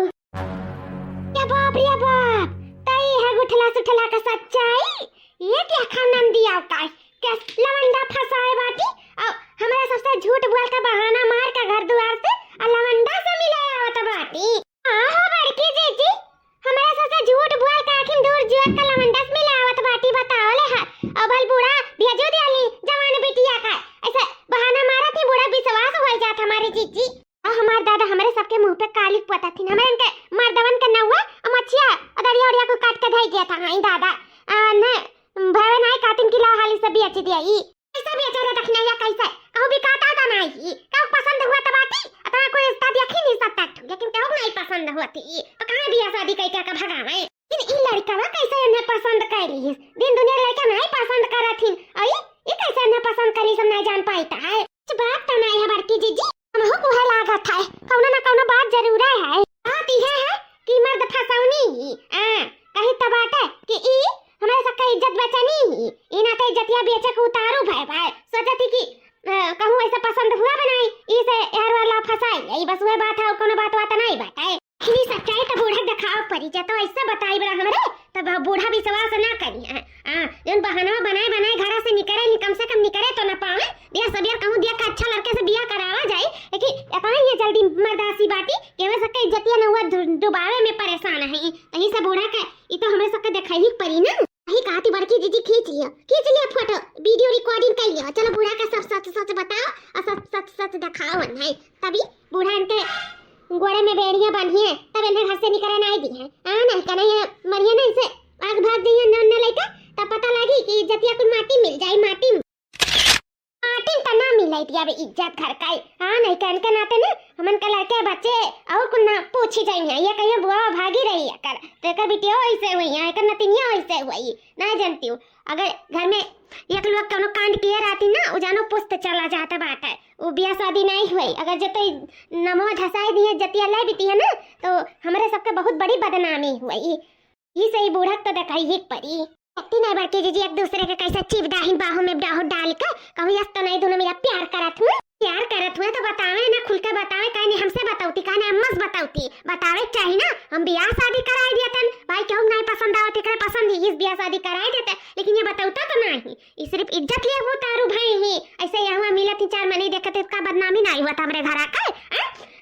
या बाप रे बाप तई है गुठला सुठला का सच्चाई ये क्या खानन दिया काय कैस लवंडा फसाए बाटी और हमारे सबसे झूठ बोल का बहाना मार का घर द्वार से और लवंडा से मिलाया आवत बाटी आहो बड़की जीजी हमारे सबसे झूठ बोल का आखिर दूर जुआ का लवंडा से मिलाया आवत बाटी बताओ ले हा अब भल बूढ़ा भेजो दियाली जवान बिटिया का ऐसा बहाना मारा थी बूढ़ा विश्वास हो जात हमारे जीजी हमार दादा हमारे सबके मुंह पे काली पता थी हमारे इनके मर्दवन का नौवा मछिया अदरिया उड़िया को काट के धाई गया था हां दादा ने भावे नहीं काटिन की ला हाली से बेच दिया ई ऐसा बेच रे रखना या कैसे कहू भी काटा था नहीं कहू पसंद हुआ तो बाती अतना कोई रिश्ता देख ही नहीं सकता लेकिन कहू नहीं पसंद हुआ थी तो कहां बियाह शादी कई का भगावे इन लड़का कैसे इन्हें पसंद करी दिन दुनिया लड़का नहीं पसंद करथिन आई ये कैसे इन्हें पसंद करी सब नहीं जान पाईता है बात तो नहीं है बड़की जीजी हमहु कुहे लागत है कौनो ना कौनो बात जरूर है बात यह है कि मर्द फसावनी कहीं तो बात है कि ई हमारे सबका इज्जत बचानी ई ना तो इज्जतिया बेचे को उतारू भाई सोचती कि कहूं ऐसा पसंद हुआ बनाई इसे यार वाला फसाई यही बस वह बात है और कोनो बात नहीं बात है इतनी सच्चाई तो बूढ़ा दिखाओ परिचय तो ऐसा बताई बरा हमरे तब बूढ़ा विश्वास ना करी जन बहाना बनाए घर से निकले कम से कम निकले तो ना पावे दिया सब यार कहूं दिया का अच्छा लड़के से बियाह करावा जाए लेकिन कहां ये जल्दी मर्दासी बाटी केवे सके इज्जतिया न हुआ डुबावे में परेशान है यही से बूढ़ा का ई तो हमरे सबके दिखाई पड़ी ना वही कहती बड़की दीदी खींच लिया फोटो वीडियो रिकॉर्डिंग कर लिया चलो बूढ़ा का सब सच बताओ और सच दिखाओ नहीं तभी बूढ़ा इनके गोड़े में बेड़ियां बांधी है तब इन्हें घर से निकले नहीं दी है नहीं कने ये मरिया नहीं से आग भाग दी है न लेके तब पता लगी कि इज्जतिया को माटी मिल जाए माटी तो ना मिले दिया बे इज्जत घर का नहीं कहन के नाते ना हमन के लड़के बच्चे और कुछ ना पूछी जाइए ये कहियो बुआ भागी रही है कर तो का बिटिया ऐसे हुई है कर नतिनिया ऐसे हुई ना जानती हूँ अगर घर में एक लोग कोनो कांड किए रहती ना उ जानो पुस्त चला जाता बात है वो बियाह शादी नहीं हुई अगर जते नमो धसाई दिए जतिया ले बीती है ना तो हमारे सबके बहुत बड़ी बदनामी हुई ये सही बूढ़ा तो दिखाई ही पड़ी सकती नहीं बड़की जीजी एक दूसरे के कैसे चिप डाहिन बाहों में डाहो डाल कर कभी यस तो नहीं दोनों मेरा प्यार करत हुए तो बतावे ना खुल के बतावे काहे नहीं हमसे बताऊती काहे अम्मस बताऊती बतावे चाहिए ना हम बियाह शादी कराई देतन भाई क्यों नहीं पसंद आवत एकरे पसंद ही इस बियाह शादी कराई देते लेकिन ये बताऊता तो नहीं ये सिर्फ इज्जत लिए वो तारू भाई ही ऐसे यहाँ मिला 3-4 महीने देखते इसका बदनामी नहीं हुआ था हमरे घर का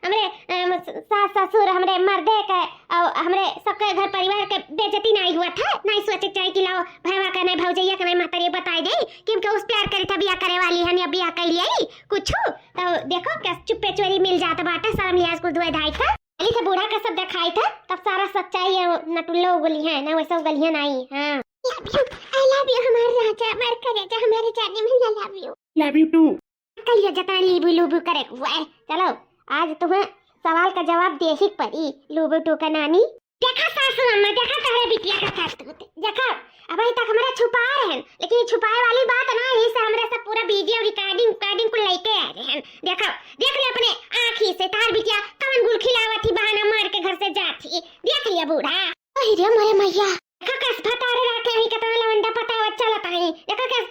हमरे सास ससुर हमरे मर्दे के और हमरे सबके घर परिवार के बेइज्जती नहीं हुआ था नहीं सोचे चाहिए कि लाओ भैया का नहीं भौजैया का नहीं महतरी बताई दे कि हमके उस प्यार करे था बियाह करे वाली है या बियाह कर लिया कुछ तो देखो क्या चुप्पे चोरी मिल जाता बाटा शर्म लिहाज को धोए धाई था अली से बूढ़ा का सब दिखाई था तब सारा सच्चाई है नटुल्लो गली है ना वैसा गलियां नहीं हां आई लव यू हमारे राजा मर करेगा हमारे जाने में लव यू टू कहिए जता लीबू लूबू करे हुआ चलो आज तुम्हें सवाल का जवाब दे ही पड़ी लूबू टू का नानी देखा सासू अम्मा देखा तोहरे बिटिया का करतूत देखा अब अभी तक हमारा छुपा रहे हैं लेकिन ये छुपाए वाली बात ना यही से हमरे सब पूरा वीडियो रिकॉर्डिंग को लेके आ रहे हैं देखो देख ले अपने आँखी से तार बिटिया कवन गुल खिलावत थी बहाना मार के घर से जाती देख लिया बूढ़ा ओही रे मोरे मैया देखो कस फतारे रखे ही कितना लवंडा पता चलता है देखो कस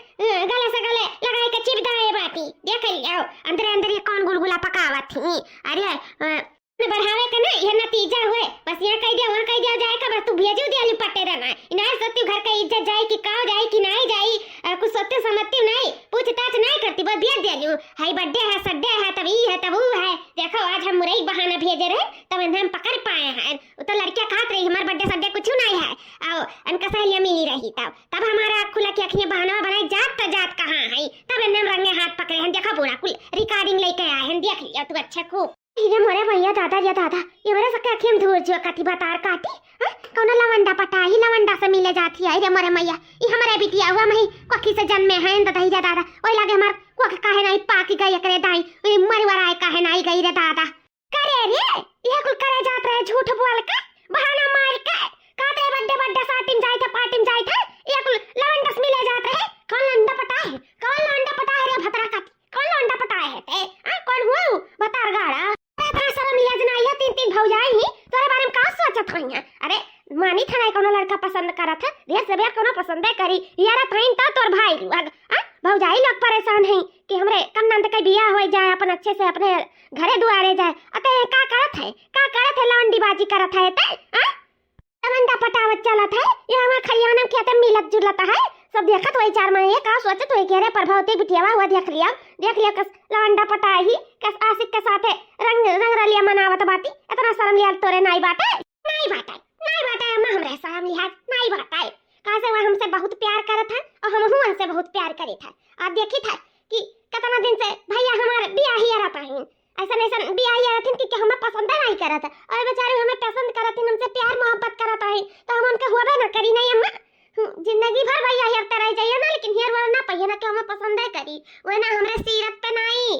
गले से गले लगाई के चिपदाए बाती देख लिया अंदर ये कौन गुलगुला पकावत थी अरे बढ़ावे का ना ये नतीजा हुए बस यहाँ कह दिया वहाँ कह दिया जाए का बस तू भेजू दिया पट्टे रहना इनार सत्य घर का इज्जत जाए कि काव जाए कि नहीं जाए कुछ सत्य समझती नहीं पूछताछ नहीं करती बस भेज दिया हाई बर्थडे है सड्डे है तब ई है तब वो है देखो आज हम मुरई बहाना भेजे रहे तब हम पकड़ पाए हैं। वो तो लड़कियां खात रही, हमारे बर्थडे सड्डे कुछ नहीं है। आओ अनका सहेलियां मिली रही तब हमारा खुला की अखियां बहाना बनाई जात तो जात कहाँ है, तब इन्हें रंगे हाथ पकड़े हैं। देखा पूरा कुल रिकॉर्डिंग लेके आए हैं, देख लिया तू अच्छे खूब। ये मोरे भैया दादा ये मेरे सके अखियां में धूर जो कति बतार काटी कौन लवंडा पटा ही लवंडा से मिले जाती है रे मोरे मैया। ये हमारे बिटिया हुआ मही कोखी से जन्मे हैं तो दही रे दादा ओए लागे हमार कोख काहे नहीं पाकी गई करे दाई ओए मरवर आए काहे नहीं गई रे दादा। करे रे ये कुल करे जात रहे झूठ बोल के बहाना मार के काते बड्डे बड्डे साटिम जाई था पाटिम जाई था ये कुल लवंडा से मिले जात रहे। कौन लवंडा पटा है, कौन लवंडा पटा है रे भतरा काटी, कौन लवंडा पटा है ते कौन हुआ बतार गाड़ा। इतना शर्म लिया जना ये तीन भौजाई ही तोरे बारे में का सोचत हई है। अरे मानी था नहीं कोनो लड़का पसंद करा था ढेर से बेर कोनो पसंद करी यारा थईन ता तोर भाई लग भौजाई लोग परेशान हैं कि हमरे कन्नन के बियाह हो जाए अपन अच्छे से अपने घरे दुआरे जाए। अते का करत है लवंडी बाजी करत है ते लवंडा पटावत चलत है ये हमार खरियाना में खेते मिलत जुलत है सब देखत वही चार में ये का सोचत होई के रे प्रभावती बिटियावा हुआ देख लिया कस लवंडा पटाई कस आशिक के साथे रंग रलिया मनावत बाटी। इतना शर्म लिया तोरे नहीं बाटे अम्मा हमरे शर्म लिया नहीं बाटे कासे वो हमसे बहुत प्यार करत है और हम हुआ से बहुत प्यार करे था। आप देखी था कि कितना दिन से भैया हमारे बियाह ही रहता है ऐसा बियाह ही रहती कि हमें पसंद नहीं करत है और बेचारे हमें पसंद करत हमसे प्यार मोहब्बत करत है तो हम उनके होबे ना करी नहीं अम्मा जिंदगी भर भैया हेरते रह जाइए ना लेकिन हेर वाला ना पहिए ना कि हमें पसंद है करी वो ना हमरे सीरत पे नहीं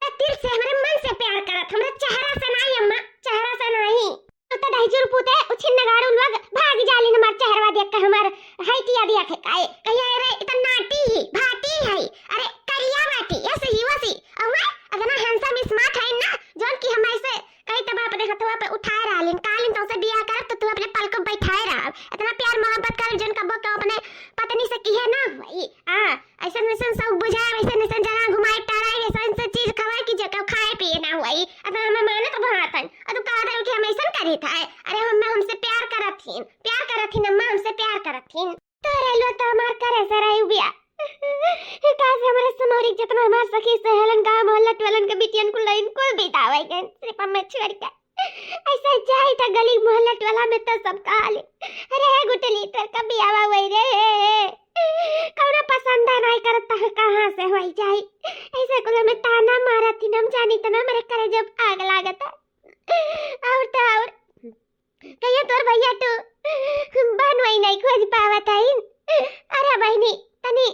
दिल से हमारे मन से प्यार करत हमरे चेहरा से नहीं अम्मा चेहरा से नहीं तो ढाईचुर पूते उछिन नगाड़ू लोग भाग जाली न हमार चेहरा देख के हमार हाइटिया दिया के काए कहिया रे इतना नाटी ही भाटी है अरे करिया बाटी ऐसे ही वसी और मैं अगर हैंडसम स्मार्ट है ना जोन की हम ऐसे कई तब अपने हाथवा पे उठाए रहलिन कालिन तो से बियाह कर तो तू अपने पल को बैठाए रह इतना प्यार मोहब्बत कर जोन का बक अपने पत्नी से की है ना भाई ऐसा सब बुझाए वैसे जरा घुमाए टराए ऐसा चीज खवाए की जगह खाए पिए ना हुई अगर हमें माने तो भातन और तू कहा था कि हम ऐसा करी था अरे हमसे प्यार करत थी अम्मा हमसे प्यार करत थी तो रेलो तो हमार करे से रही बिया काज हमारे समोरी जितना हमार सखी सहेलन का मोहल्ला टोलन के बिटियन को लाइन को बितावे के सिर्फ हम छोड़ के ऐसा जाए था गली मोहल्ला टोला में तो सब काले अरे गुटली तर का बियाह हुई रे कौन पसंद नहीं करता है कहां से होई जाए ऐसे कुल में ताना मारा थी नम जानी तना मेरे करे जब आग लागता और तो और कहियो तोर भैया तो बनवाई नहीं खोज पावत है। अरे बहनी तनी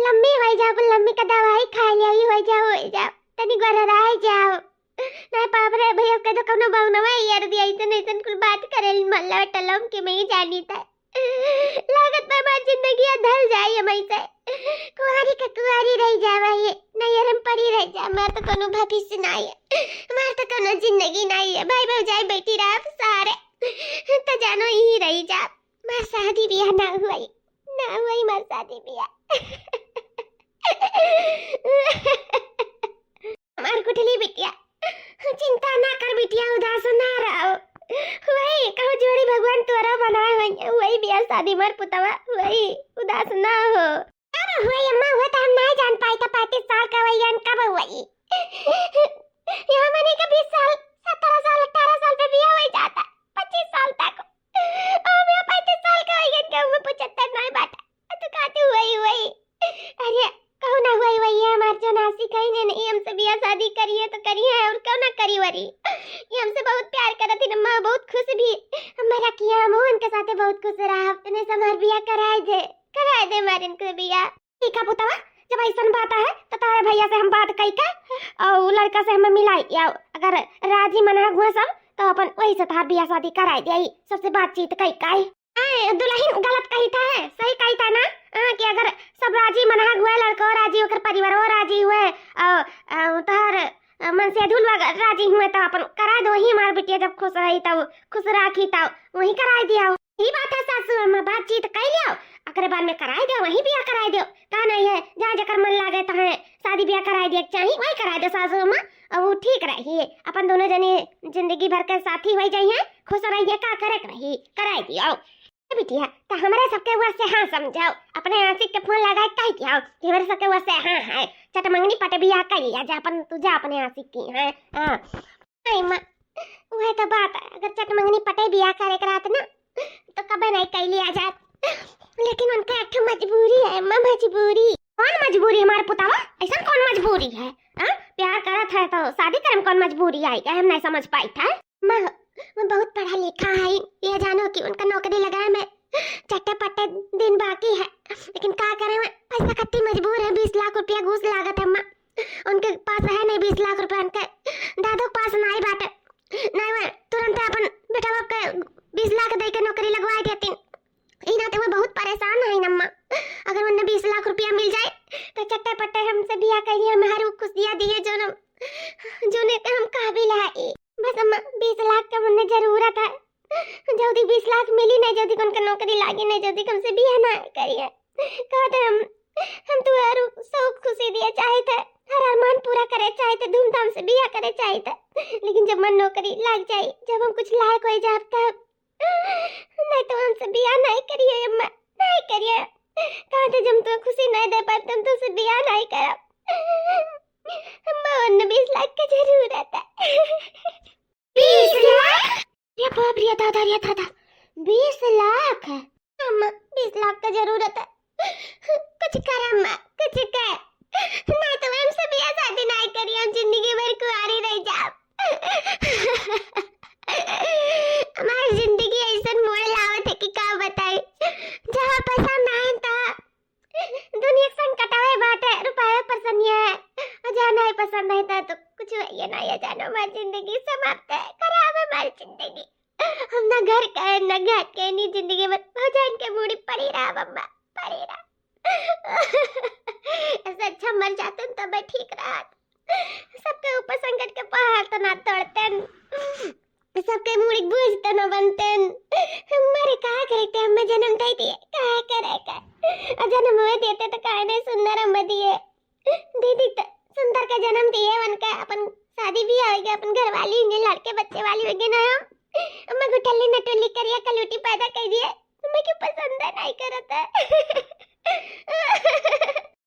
लम्बी हो जाओ लम्बी का दवाई खा लिया हो जाओ तनी गरराए जाओ नहीं पाप रे भैया के तो कोनो बाउनवा यार दिया इतन कुल बात करेल मल्ला टलम के मैं जानी था लागत पे मां जिंदगी ढल जाए हम ऐसे कुंवारी रह जावा ये नैयरम पड़ी रह जा मैं तो कोनो भविष्य नहीं है मार तो कोनो जिंदगी नहीं है भाई जाए बेटी रात सारे तो जानो ही रही जा मार शादी बियाह ना हुई मार शादी बियाह मार कुठली बिटिया चिंता ना कर बिटिया उदास ना रहो वही कहो जोड़ी भगवान तोरा बनाए हुए वही बियाह शादी मार पुतवा वही उदास ना हो। अरे वही अम्मा वो तो हम नहीं जान पाए था 35 साल का वही कब हुई यहाँ मने का 20 साल 17 साल 18 साल पे बियाह हो जाता 25 साल तक और मैं 35 साल का वही का मैं 75 नहीं बाटा तो कहते वही अरे कहो ना वही हमार जो नासी कहीं नहीं हमसे बियाह शादी करिए तो करिए और क्यों ना करी वरी ये हमसे बहुत प्यार करत थी मां बहुत खुश भी हमारा किया हम उनके साथ बहुत खुश रहा अपने से हमार बियाह कराए दे मारन के बियाह ठीक है पुतवा जब ऐसा बात है तो तारे भैया से हम बात कई का और लड़का से हम मिलाई या अगर राजी मना हुआ सब तो अपन वही से तार बियाह शादी कराए दे सबसे बातचीत कई का दुल्हन गलत कही था सही कही था ना कि अगर सब राजी मना हुआ लड़का राजी होकर परिवार राजी हुए तार मन से दूल्हा राजी हुए तो अपन करा दो ही हमार बिटिया जब खुश रही तब खुश राखी तब वही कराए दिया यही बात है सासू अम्मा बातचीत कर लियो अगले बार में कराए दो वही बियाह कराए दो का नहीं है जहाँ जकर मन लागे तो है शादी बियाह कराए दिया चाहिए वही कराए दो सासू अम्मा और वो ठीक रही अपन दोनों जने जिंदगी भर के साथी हो जाइए खुश रहिए का करे रही कराए दियो बिटिया तो हमारे सबके वास्ते हाँ समझाओ अपने आशिक के फोन लगाए कह दिया कि हमारे सबके वास्ते हाँ है चट मंगनी पटे बियाह कर लिया जा अपन तुझे अपने आशिक की है हां वह तो बात है, अगर चट मंगनी पटे बिया करे करात ना तो कबे नहीं कैली आ जात, लेकिन उनका एक मजबूरी है अम्मा, मजबूरी। कौन मजबूरी हमारे पुतावा? ऐसा कौन मजबूरी है? प्यार करत है तो शादी करे में कौन मजबूरी आई? हम नहीं समझ पाई था। मैं बहुत पढ़ा लिखा है, ये जानो कि उनका नौकरी लगाए में चट्टे पट्टे दिन बाकी है, लेकिन क्या करें, मैं पैसा कत्ती मजबूर है। 20 लाख रुपया घूस लागत है अम्मा, उनके पास है नहीं 20 लाख रुपया, उनके दादो के पास नहीं बाटे, नहीं मैं तुरंत अपन बेटा बाप के 20 लाख दे के नौकरी लगवा देती। इना तो मैं बहुत परेशान है अम्मा, अगर उन्हें 20 लाख रुपया मिल जाए तो चट्टे पट्टे हमसे बिया करिए, हमें हर खुशियाँ दिए जो ने हम काबिल है। बस अम्मा 20 लाख का मुझे जरूरत है, जल्दी 20 लाख मिली नहीं, जल्दी उनका नौकरी लागी नहीं, जल्दी हमसे बिया ना करिए। कहते हम तो हर सब खुशी दिए चाहे थे, हर अरमान पूरा करे चाहे थे, धूमधाम से बिया करे चाहे थे, लेकिन जब मन नौकरी लग जाए, जब हम कुछ लायक हो जाए तब नहीं तो हमसे बिया नहीं करिए अम्मा, नहीं करिए। कहते जब तुम खुशी नहीं दे पाए तुम तुमसे बिया नहीं करो अम्मा, उन्हें 20 लाख की जरूरत है। 20 लाख? ये बाप रे दादा, ये दादा 20 लाख अम्मा, 20 लाख का जरूरत है, कुछ कर अम्मा, कुछ कर, नहीं तो हमसे बिया शादी नहीं करिए, हम जिंदगी भर कुंवारी रह जाओ। हमारी जिंदगी ऐसा मोड़ लावत है कि क्या बताए, जहाँ पसंद आए था दुनिया संकट आए बात है, रुपये पसंद है, और जहाँ नहीं पसंद आए था तो कुछ ये नहीं है, जानो हमारी जिंदगी समाप्त है, खराब है हमारी जिंदगी, हम ना घर का है ना घाट के, नहीं जिंदगी में भजन के बूढ़ी पड़ी रहा अम्मा, पड़ी रहा। ऐसा अच्छा मर जाते तब मैं ठीक रहा, सबके ऊपर संकट के पहाड़ तो ना तोड़ते, सबके मुड़ी बूझ तो न बनते, हमारे कहा करते हमें जन्म दे दिए, कहा करेगा, और जन्म हुए देते तो कहा नहीं सुंदर हम दिए, दीदी तो सुंदर का जन्म दिए, उनका अपन शादी भी होगी, अपन घर वाली होंगे, लड़के बच्चे वाली होगी ना, हम गुठली नटुली करिए, कलूटी पैदा कर दिए, तुम्हें क्यों पसंद है नहीं करता।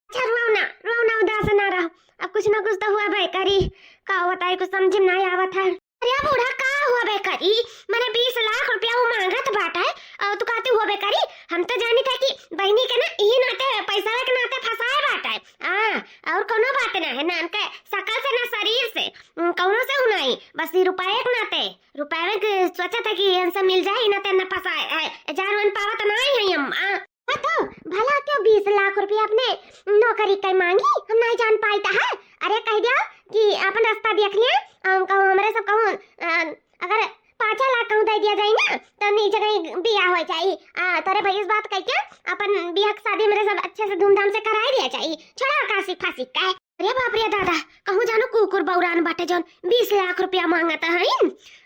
अच्छा रोना उदास ना रहो, अब कुछ ना कुछ तो हुआ बेकारी, का बताए कुछ समझ में नहीं आवत है। अरे बूढ़ा का हुआ बेकारी, मैंने 20 लाख रुपया वो मांगा तो बाटा है, और तू कहते हुआ बेकारी, हम तो जानी था कि बहनी के ना ये नाते पैसा के नाते फंसाए बाटा है, और कोनो बात ना है ना, उनके शकल से ना शरीर से कौनो से नहीं, बस ये रुपये के नाते, रुपये में सोचा था कि इनसे मिल जाए, नाते ना फंसाए है, जान पावा तो नहीं है अम्मा। तो भला क्यों 20 लाख रुपया अपने नौकरी कई मांगी, हम नहीं जान पाई था है, अरे कह दिया कि अपन रास्ता देख लिया, हमारे सब कहूँ अगर 5 लाख कहूँ दे दिया जाए ना तो नी जगह बिया हो जाए, तेरे भाई इस बात कह के अपन बिया की शादी मेरे सब अच्छे से धूमधाम से कराई दिया चाहिए, छोड़ा काशी फांसी का। अरे बाप रे दादा, कहूँ जानो कुकुर बौरान बाटे जौन 20 लाख रुपया मांगता है,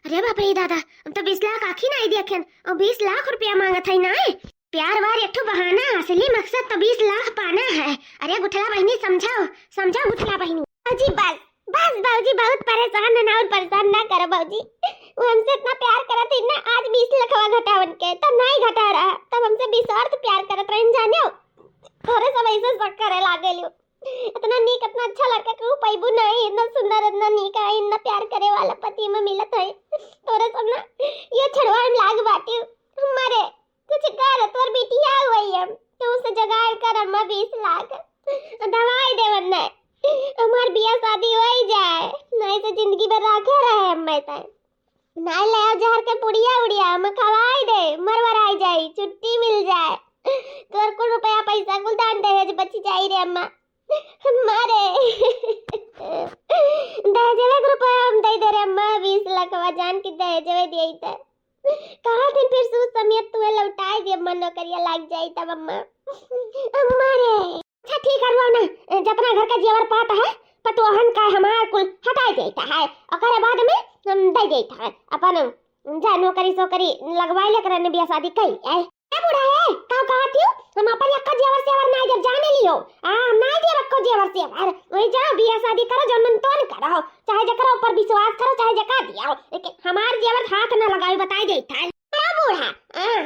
अरे बाप रे दादा, हम तो 20 लाख आखी नहीं देखें और 20 लाख रुपया मांगत है ना, प्यार वार एक बहाना, असली मकसद तो 20 लाख पाना है। अरे गुठला बहनी समझाओ गुठला बहनी। बाबूजी बस बाबूजी बहुत परेशान है ना, और परेशान ना करो बाबूजी, वो हमसे इतना प्यार करत थी ना, आज 20 लाख घटावन के तब नहीं घटा रहा, तब हमसे 20 और तो प्यार करत रहे जाने, थोड़े सब ऐसे शक करे लागे लियो, इतना नीक इतना अच्छा लड़का को पैबू नहीं, इतना सुंदर इतना नीक है, इतना प्यार करे वाला पति में मिलत है, थोड़े सब ना ये छड़वा में लाग बाटी हमारे कुछ कर तोर बिटिया हुई है, तू से जगाड़ कर अम्मा 20 लाख दवाई दे वरना हमार बिया शादी हो ही जाए, नहीं तो जिंदगी भर राखे रहे अम्मा तय, नहीं ले जहर के पुड़िया उड़िया हम खवाई दे, मरवर आ जाए, छुट्टी मिल जाए, तोर को रुपया पैसा कुल दान दहेज बची जाई रे अम्मा हमारे दहेज रुपया हम दे दे रे अम्मा, 20 लाख जान की दहेज दे थे, कहा दिन फिर सूद समियत तुम्हें लौटाए जब मन नौकरिया लग जाए तब अम्मा रे। अच्छा ठीक है ना, जब अपना घर का जेवर पाता है पतोहन का हमार कुल हटा देता है, और बाद में हम दे देता है अपन जा नौकरी सोकरी लगवाई लेकर ने बिया शादी कई है। ए बूढ़ा है का कहती हूं, हम अपन अक्का जेवर सेवर नहीं जब जाने लियो, हम नहीं दे रखो जेवर सेवर, वही जा बिया शादी करो जो मन तो करो, चाहे जकरा ऊपर विश्वास करो चाहे जका दियो, लेकिन हमार जेवर हाथ न लगाई बताई देता है। ए बूढ़ा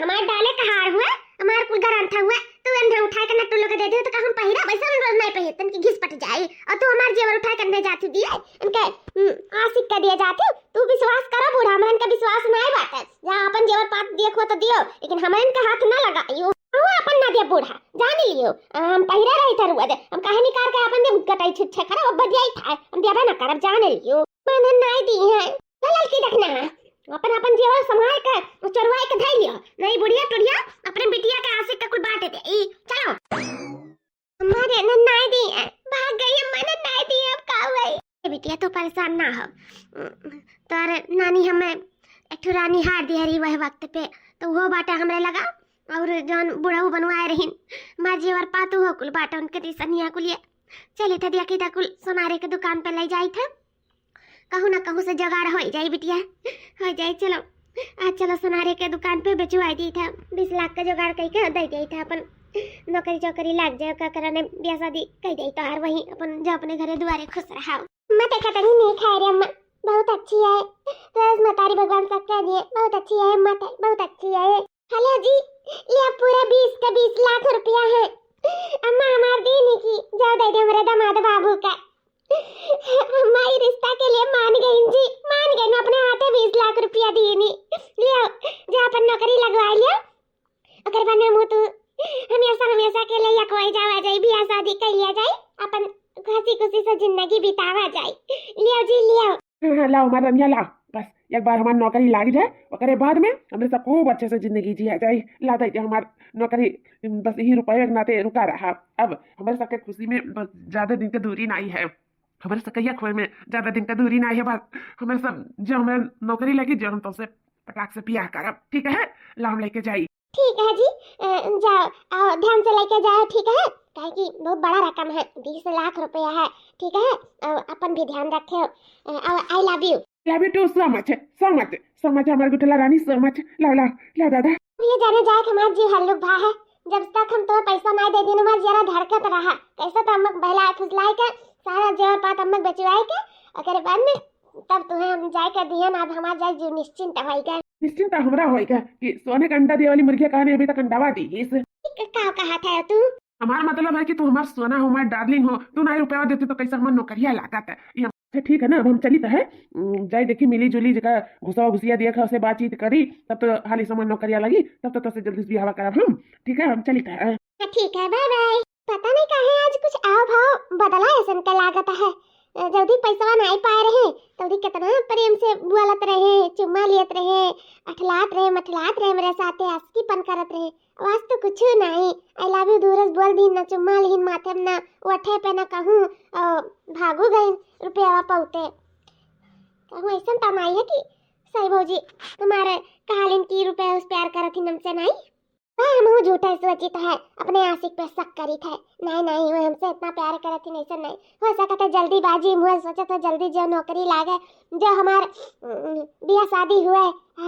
हमार डाले का हार हुआ, हमार कुल गरंथा हुआ, तू अंधा उठा के नट्टू लोग दे दे तो हम पहिरा वैसा रोज नहीं पहिर तन की घिस पट जाए, और तू हमार जेवर उठा करने जाती दिए इनके आशिक का दिया जाती, तू विश्वास करो दियो, लेकिन हमन के हाथ ना लगाइयो। वो अपन ना दिया बूढ़ा जान लियो, हम पहिरा रही था रुआ दे, हम काहे निकाल के अपन दे गटाई छुच्छे करे अब बदियाई था, हम देबा ना करब जान लियो। मैंने नहीं दी है लल की देखना है, अपन अपन जेवर संभाल के चोरवाई के धइ लियो, नहीं बुढ़िया टुड़िया अपने बिटिया के आशिक का कुल बांट दे। ई चलो हमारे ने नहीं दी है, भाग गई मैंने नहीं दी, अब का हुई बिटिया तू परेशान ना हो, तोर नानी हमें एक रानी हार दी हरी वह वक्त पे, तो वो बाटा हमरे लगा और जौन बुढ़ऊ बनवाए रहीन माँ जेवर पातू हो कुल बाटा उनके दी सनिया कुल ये चले था दिया कि कुल सोनारे के दुकान पे ले जाई था, कहूँ ना कहूँ से जुगाड़ हो जाए बिटिया हो जाए। चलो आज चलो सोनारे के दुकान पे बेचवाई दी था, 20 लाख का जुगाड़ कही के दे दी था, अपन नौकरी चौकरी लाग जाए का कराने ब्याह शादी कह दी तो हर वही अपन जो अपने घरे दुआरे खुश रहा। मैं देखा तनी नहीं खा रही अम्मा, बहुत अच्छी है, तो मतारी भगवान सब कह दिए बहुत अच्छी है, मत बहुत अच्छी है। हेलो जी ये पूरा 20 का 20 लाख रुपया है, अम्मा हमार देने की जाओ दे दे हमारे दामाद बाबू का, हमारी रिश्ता के लिए मान गई जी, मान गई ना, अपने हाथे 20 लाख रुपया दिए नी लियो, जो अपन नौकरी लगवा लियो, अगर बने मुँह तू हमेशा के लिए कोई जावा जाए बियाह शादी कर लिया जाए, अपन हंसी खुशी से जिंदगी बितावा जाए। लियो जी लियो। लाओ हमारा रनिया लाओ, बस एक बार हमारी नौकरी लाग जाए ओकरे बाद में हमरे सब खूब अच्छे से जिंदगी जिया जाए। ला दे हमार नौकरी बस यही रुपये के नाते रुका रहा, अब हमारे सबके खुशी में बस ज्यादा दिन की दूरी नहीं है, हमारे सकैया खोए में ज्यादा दिन का दूरी नहीं है, बस हमारे सब जो हमें नौकरी लगी जो हम तुमसे पटाख से ब्याह करब, ठीक है लाम लेके जाई। ठीक है जी जाओ आओ ध्यान से लेके जाओ, ठीक है काहे कि बहुत बड़ा रकम है 20 लाख रुपया है, ठीक है अपन भी ध्यान रखे, I love you. Love you too so much so much so much हमारे गुटला रानी सो मच। लाओ लाओ लाओ दादा। ये जाने जाए कि हमारा जीव हल्लुक भा है, जब तक हम तो पैसा नहीं दे दिन हमारा जरा धड़कत रहा, कैसे तो हमक बहला फुसलाए के सारा जेवर पात हमक बेचवाए के अगर बाद में तब तुम्हें हम जाए कर दिए ना, अब हमारा जाए जीव निश्चिंत होइगा। निश्चिंत हमरा होइगा कि सोने का अंडा दे वाली मुर्गी कहानी अभी तक अंडावा दी इस का कहा था तू, हमारा मतलब है कि तू हमारा सोना हो, हमारा डार्लिंग हो, तू नहीं रुपया देती तो कैसे हमारा नौकरिया लागत है ये। अच्छा ठीक है ना, अब हम चली तो है जाए देखी मिली जुली जगह घुसा घुसिया देखा उसे बातचीत करी तब तो हाली समय नौकरिया लगी तब तो जल्दी से बिहावा करब हम, ठीक है हम चली तो है। ठीक है बाय बाय। पता नहीं कहे आज कुछ आओ भाव बदला ऐसा का लागत है, जल्दी पैसा नहीं पाए रहे जल्दी कितना प्रेम से बुआलत रहे, चुम्मा लियत रहे, अठलात रहे मठलात रहे, मेरे साथे आस्कीपन करत रहे, आवाज तो कुछ नहीं, आई लव यू दूरस बोल दी ना, चुम्मा लीन माथे में ना उठे पे ना कहूँ भागू गए रुपया पौते कहूँ ऐसा तो नहीं है कि सही भौजी तुम्हारे कहालिन की रुपया उस प्यार करत ही हमसे नहीं, हम झूठा सोचित है अपने आशिक पे शक करी थे, नहीं वो हमसे इतना प्यार करत ही नहीं, नहीं हो सका तो जल्दीबाजी मुझे सोचा तो जल्दी जो नौकरी लागे जो हमार बियाह शादी हुए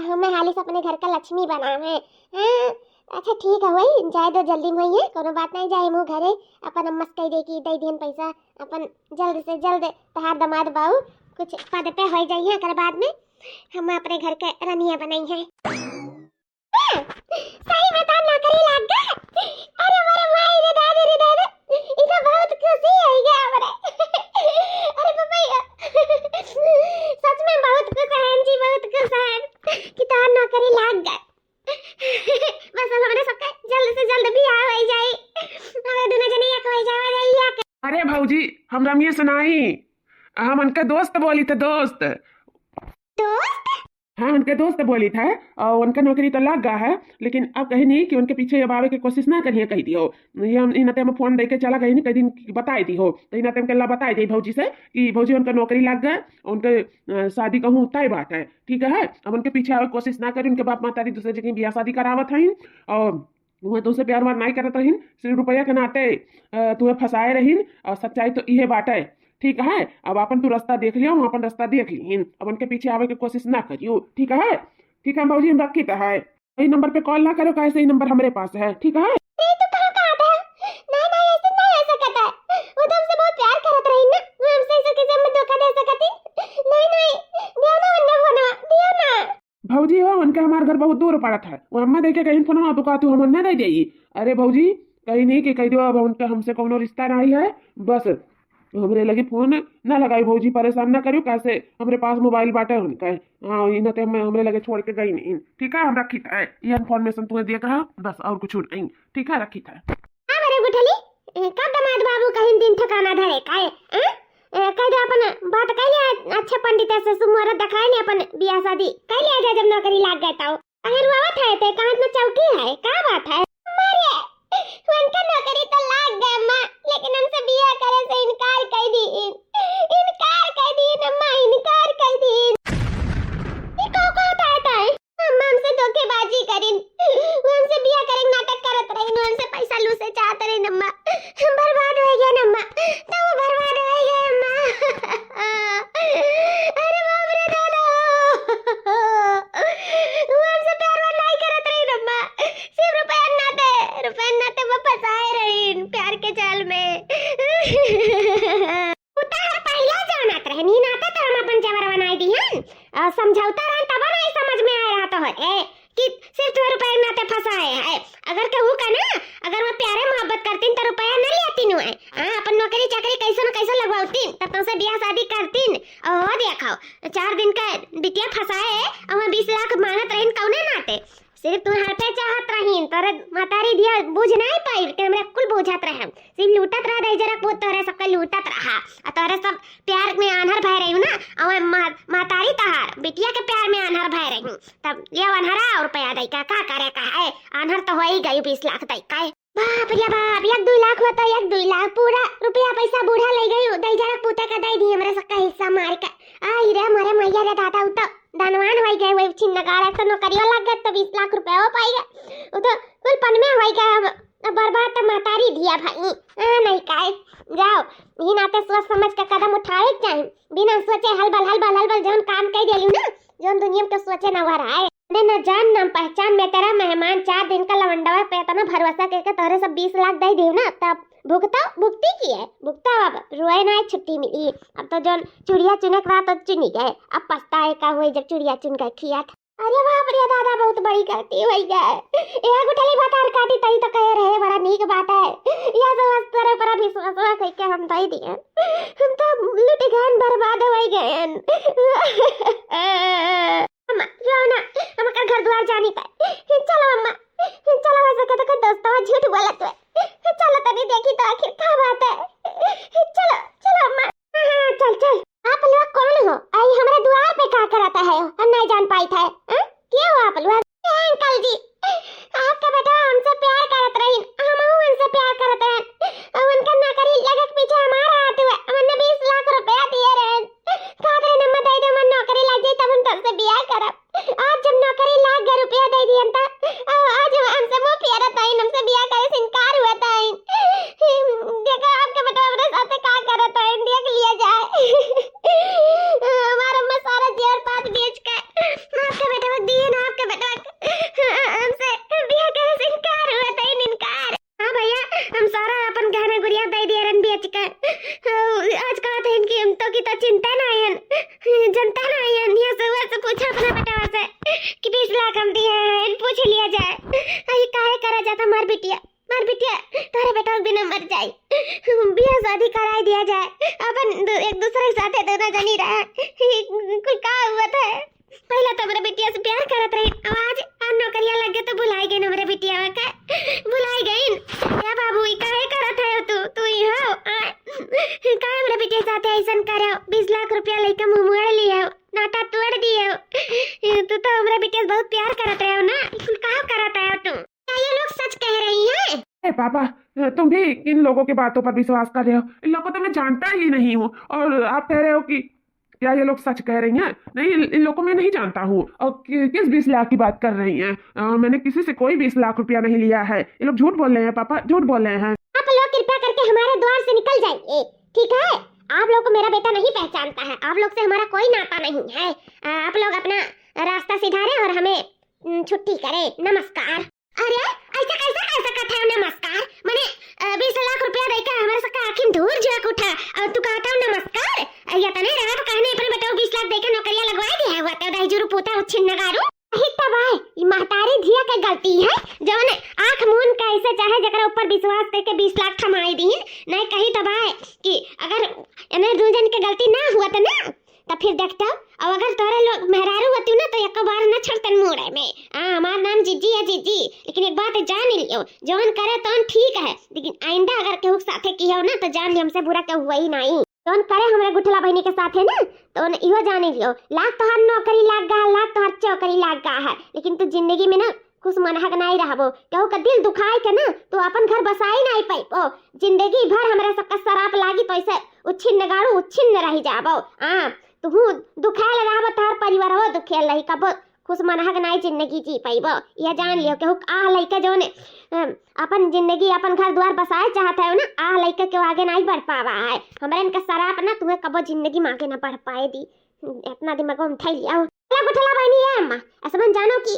हमें हाली से अपने घर का लक्ष्मी बनावे। हाँ अच्छा ठीक है वही जाए दो जल्दी में है कोनो बात नहीं, जाए मुँह घरे अपन अम्मा से कह दे कि दे दिन पैसा अपन जल्द से जल्द तहार दमाद बाऊ कुछ पद पे हो जाइए, अगर बाद में हम अपने घर के रनिया बनाई है। सही में तार नौकरी लग गया, अरे मेरे माई रे दादा इधर बहुत खुशी हो गया हमारे अरे भैया सच में बहुत खुश हैं जी, बहुत खुश हैं कि तार नौकरी लग गई बस हमारे सबका जल्द से जल्द बियाह हो जाए, हमें दोनों जने एक हो जाए। अरे भाऊजी हम रमिया सुनाई, हम उनका दोस्त बोली थे दोस्त हाँ उनके दोस्त बोली था और उनका नौकरी तो लग गया है, लेकिन अब कहीं नहीं कि उनके पीछे अब आवे की कोशिश ना करिए कही दियो, ये हम इनते हम फोन देके चला गई नहीं कई दिन बताई दी हो तो इनते हम बताई दी भौजी से कि भौजी उनका नौकरी लग गया, उनके शादी कहूँ तय बात है, ठीक है अब उनके पीछे आवे कोशिश ना करी, उनके बाप माता दूसरे जगह ब्याह शादी करावत है और तुम्हें तुमसे प्यार वार नहीं करत रहीन, सिर्फ रुपया के नाते तुम्हें फंसाए रहीन और सच्चाई तो यह बात है, ठीक है अब अपन तू रास्ता देख लियो हम अपन रास्ता देख लीन, अब उनके पीछे आवे की कोशिश ना करियो, ठीक है भाजी हम रखी तो है वही नंबर पे कॉल ना करो कैसे ही नंबर हमारे पास है, ठीक है तो कहां का आता है नहीं ऐसे नहीं ऐसा करता है, वो तो हमसे बहुत प्यार करत रही ना, वो हमसे ऐसे किसी में धोखा दे सकती नहीं दियो ना भौजी हो उनका हमारे घर बहुत दूर पड़ा था, वो अम्मा देखे कहीं फोन तो तू हम नहीं दे, अरे भौजी कहीं नहीं कि कह दो अब उनका हमसे कोनो रिश्ता नहीं है, बस हमरे लगे फोन ना लगाई भौजी, परेशान ना करियो कैसे हमरे पास मोबाइल बाटे उनका। हाँ इन्हें तो हमरे लगे छोड़ के गई नहीं। ठीक है, हम रखी था ये इन्फॉर्मेशन तुम्हें दिया कहा, बस और कुछ नहीं। ठीक है, रखी था। हाँ बरे गुठली, कब दामाद बाबू कहीं दिन ठिकाना धरे काए कह दे अपन बात कह ले अच्छे पंडित से सुमुहूर्त दिखाए ने अपन बियाह शादी कह ले आजा जब नौकरी लाग गए तो अगर रुआवत है ते कहां में चौकी है का बात है मारे उनका नौकरी तो लाग गए मां, लेकिन हमसे बियाह करे से इनकार कर दी अम्मा, इनकार कर दी। ये को होता है अम्मा हमसे धोखेबाजी करिन, वो हमसे बियाह करेंगे नाटक करत रहिन, हमसे पैसा लूसे चाहत रहिन अम्मा, बर्बाद हो गया अम्मा, तो वो बर्बाद हो गया अम्मा। अरे बाप रे दादा, वो हमसे प्यार वार नहीं करत रहिन अम्मा, सिर्फ रुपया नाते वो फंसाए रहिन प्यार के जाल में। उता है पहला जानत रहनी नाते तो हम अपन जबर बनाई दिहन, समझौता रहन तब नहीं समझ में आ रहा तो है कि सिर्फ तो रुपया नाते फंसाए है। अगर कहू का ना, अगर वो प्यारे मोहब्बत करतीन तो रुपया न लेतीन है। हां अपन नौकरी चाकरी कैसे न कैसे लगवातीन तब तो से ब्याह शादी करतीन। और देखो 4 दिन का बिटिया फंसाए और 20 लाख मांगत रहन कौने नाते, सिर्फ तू हटे चाहत रहीन तोरे मातारी दिया बुझ नहीं पाई के हमरा कुल बुझत रहे, सिर्फ लूटत रह दे जरा को तोरे सबका लूटत रहा और तोरे सब प्यार में आन्हर भय रही ना, और मातारी तहार बिटिया के प्यार में आन्हर भय रही तब ये आन्हरा और रुपया दई का करे का है, आन्हर तो हो ही गई 20 लाख दई का। बाप रे बाप, 1-2 लाख होता 1-2 लाख पूरा रुपया पैसा बूढ़ा ले गई दई जरा पूता का दई दी हमरा सबका हिस्सा मार के। आई रे मारे मैया रे दादा उता धनवान हो गए, वो छिन्न गाड़ा से नौकरियों लग गए तो 20 लाख रुपया हो पाएगा, वो तो कुल पन में हो गया बर्बाद तो मातारी दिया भाई। नहीं काहे जाओ ही नाते सोच समझ के कदम उठाए चाहिए, बिना सोचे हलबल जौन काम कर देलू ना, जौन दुनिया में तो सोचे ना वह है न जान न पहचान में तेरा मेहमान 4 दिन का लवंडवा पे इतना भरोसा करके तोरे सब 20 लाख दे देऊ ना, तब भुगती की है भुगता अब रोए ना छुट्टी मिली। अब तो जौन चुड़िया चुने के बाद तो चुनी गए, अब पछताए का हुई जब चुड़िया चुन कर खिया था। अरे बाप रे दादा बहुत बड़ी गलती हो गई, एक उठली बात और काटी तई तो कह रहे बड़ा नीक बात है, या सब तेरे पर विश्वास करके हम दे दिए, हम तो लूट गए बर्बाद हो गए। अम्मा जाओ ना, हम का घर द्वार जानी का, चलो अम्मा चलो, ऐसा कहते कोई दोस्तों झूठ बोलत है, चलो तनी देखी तो आखिर क्या बात है, चलो अम्मा। चल आप लोग कौन हो, आई हमारे द्वार पे क्या कराता है, हम नहीं जान पाई था क्या हो आप लोग। अंकल जी आपका बेटा हमसे प्यार करत रही, हम उनसे प्यार करत रहे, उनका नौकरी लगे पीछे हमारा हाथ हुआ, हमने 20 लाख रुपया दिए रहे, कादरे नम्मा दे दे मन नौकरी लग जाए तब हम तुमसे ब्याह करब। आज जब नौकरी लाग गए रुपया दे दिए त आज हमसे मुंह फेरत है, हमसे ब्याह करे से इनकार हुआ था। देखा आपके बेटा अपने साथ क्या करत है, देख लिया जाए। हमारा अम्मा सारा जेवर पात बेच के आपके बेटा को दिए ना, आपके बेटा हमसे ब्याह करे से इनकार हुआ था, इनकार। हां भैया हम सारा अपन गहना गुड़िया दे दिए रन बेच के, आज कहा था इनकी हम तो की तो चिंता ना है, जनता ना है, ये से पूछा अपने बेटा से कि 20 लाख हम दिए हैं, पूछ लिया जाए। ये काहे करा जाता मार बिटिया तारे बेटा बिना मर जाए, बियाह शादी कराई दिया जाए, अपन एक दूसरे के साथ दोनों जनी रहे, कुल का हुआ था। पहले तो मेरे बिटिया से प्यार करत रही, आज नौकरियां लग गए तो भुलाई गई ना मेरे बिटिया का, भुलाई गई या बाबू ई काहे करत है तू ही हो काहे मेरे बिटिया साथ ऐसन करे, 20 लाख रुपया लेके मुंह मोड़ लिए हो, नाटा तोड़ दिए हो, तू तो मेरे बिटिया से बहुत प्यार करत रहे हो ना, कुल का करत है तू, क्या ये लोग सच कह रही हैं? पापा तुम भी इन लोगों की बातों पर विश्वास कर रहे हो, इन लोगों को तो मैं जानता ही नहीं हूँ, और आप कह रहे हो कि क्या ये लोग सच कह रही हैं? नहीं, इन लोगों को मैं नहीं जानता हूँ, और किस 20 लाख की बात कर रही हैं? मैंने किसी से कोई 20 लाख रुपया नहीं लिया है, ये लोग झूठ बोल रहे हैं पापा, झूठ बोल रहे हैं। आप लोग कृपया करके हमारे द्वार से निकल जाइए, ठीक है? आप लोग को मेरा बेटा नहीं पहचानता है, आप लोग से हमारा कोई नाता नहीं है, आप लोग अपना रास्ता सिधारे और हमें छुट्टी करे, नमस्कार। अरे ऐसा कैसा कहता है नमस्कार, मैंने 20 लाख रुपया देकर हमारे सबका आखिर दूर जाक उठा और तू कहता हूँ नमस्कार, या तो नहीं रहा तो कहने अपने बेटा 20 लाख देकर नौकरियां लगवा दिया हुआ तो दाईजूरू पोता छिन्न गारू हित भाई, ये महतारी धिया के गलती है, जौन आंख मूंद के ऐसे चाहे जरा ऊपर विश्वास करके 20 लाख थमाई दी नहीं कही तो भाई कि अगर इन्हें दो जन की गलती ना हुआ तो ना तो फिर देखता और अगर तोरे लोग मेहरारू होती ना तो एक बार न छोड़तन मुड़े में हमारा नाम जीजी है जीजी। लेकिन एक बात जान लियो जौन करे तो ठीक है लेकिन आइंदा अगर केहू साथे की हो ना तो जान लियो हमसे बुरा केहू हुआ ही नहीं। जौन करे हमारे गुठला बहनी के साथ है ना तो इहो जान लियो लाख तो हर नौकरी लाग गा लाख तो हर चौकरी लाग गा है लेकिन तू जिंदगी में ना खुश मनहक नहीं रहबो केहू का दिल दुखाए के ना तो अपन घर बसाई नहीं पाइबो जिंदगी भर हमरा सबका शराब लागी तो ऐसे उच्छिन्न गाड़ू उच्छिन्न रह जाबो। तू दुखायल रहबो तार परिवार हो दुखेल रही कबो खुश मनहक नहीं जिंदगी जी पाइबो। यह जान लियो केहू आह लइका जौन अपन जिंदगी अपन घर द्वार बसाए चाहता है ना आह लइका के आगे नहीं बढ़ पावा है। हमरा इनका शराब ना तुम्हें कबो जिंदगी में आगे ना बढ़ पाए दी इतना दिमाग में उठा लिया गुठला बहनी है अम्मा ऐसा जानो कि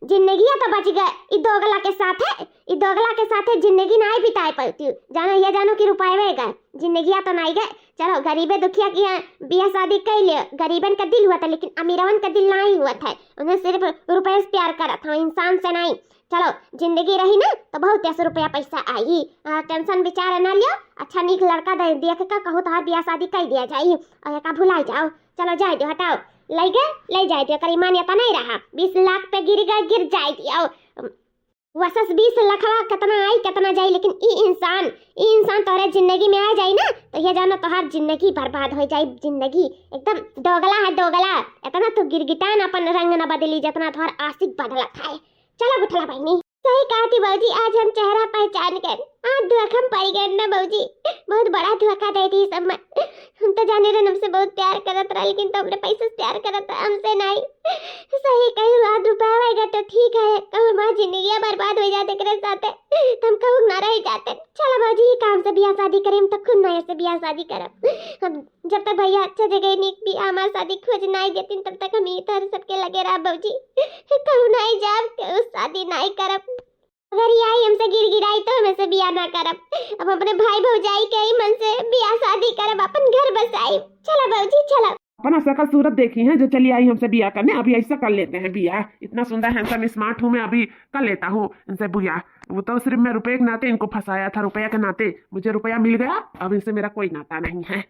जिंदगी तो बच गए इदोगला के साथ है इदोगला के साथ है जिंदगी नहीं बिताए पाती जानो ये जानो कि रुपए गए जिंदगी तो नहीं गए। चलो गरीबे दुखिया की बिया शादी कर लियो गरीबन का दिल हुआ था लेकिन अमीरवन का दिल नहीं हुआ था उन्हें सिर्फ रुपए से प्यार करा था इंसान से नहीं। चलो जिंदगी रही ना तो बहुत ऐसे रुपया पैसा आई टेंशन विचार ना लियो अच्छा नीक लड़का दे देख का कहो तो बिया शादी कर दिया जाए और का भुलाई जाओ चलो जाए दो हटाओ ले जाए दियो करी मान्यता नहीं रहा 20 लाख पे गिर जाए दियो वसस 20 लाख कितना आई कितना जाए लेकिन ई इंसान तोरे जिंदगी में आ जाए ना तो ये जानो तोहार जिंदगी बर्बाद हो जाए जिंदगी एकदम दोगला है दोगला इतना तो गिरगिटान अपन रंग न बदली जितना तोहार आशिक बदला है। चलो गुठला बहनी सही कहा थी बाबूजी आज हम चेहरा पहचान गए आज धोखा पाई गए ना बाबूजी बहुत बड़ा धोखा दे दी सब में हम तो जाने रहे हमसे बहुत प्यार करत रहा लेकिन तुमने पैसे से प्यार करत हमसे नहीं सही कहीं रात रुपया आएगा तो ठीक है कभी हमारी जिंदगी बर्बाद हो जाते करे साथे तुम कहूँ ना रह जाते। चलो बाबूजी ये काम से ब्याह शादी करें तो खुद नया से ब्याह शादी करब हम जब तक भैया अच्छा जगह निक भी हमारी शादी खोज नहीं देती तब तक हम इधर सबके लगे रहा बाबूजी कहूँ नहीं जाब शादी नहीं करब अगर ये आई हमसे गिड़गिड़ाई तो हम ऐसे बिया ना करब अब अपने भाई भौजाई के ही मन से बिया शादी करब अपन घर बसाई। चलो बाबूजी चलो अपना शकल सूरत देखी है जो चली आई हमसे बिया करने अभी ऐसा कर लेते हैं बिया इतना सुंदर हैंडसम स्मार्ट हूँ मैं अभी कर लेता हूँ इनसे बिया। वो तो सिर्फ मैं रुपए के नाते इनको फंसाया था रुपया के नाते मुझे रुपया मिल गया अब इनसे मेरा कोई नाता नहीं है।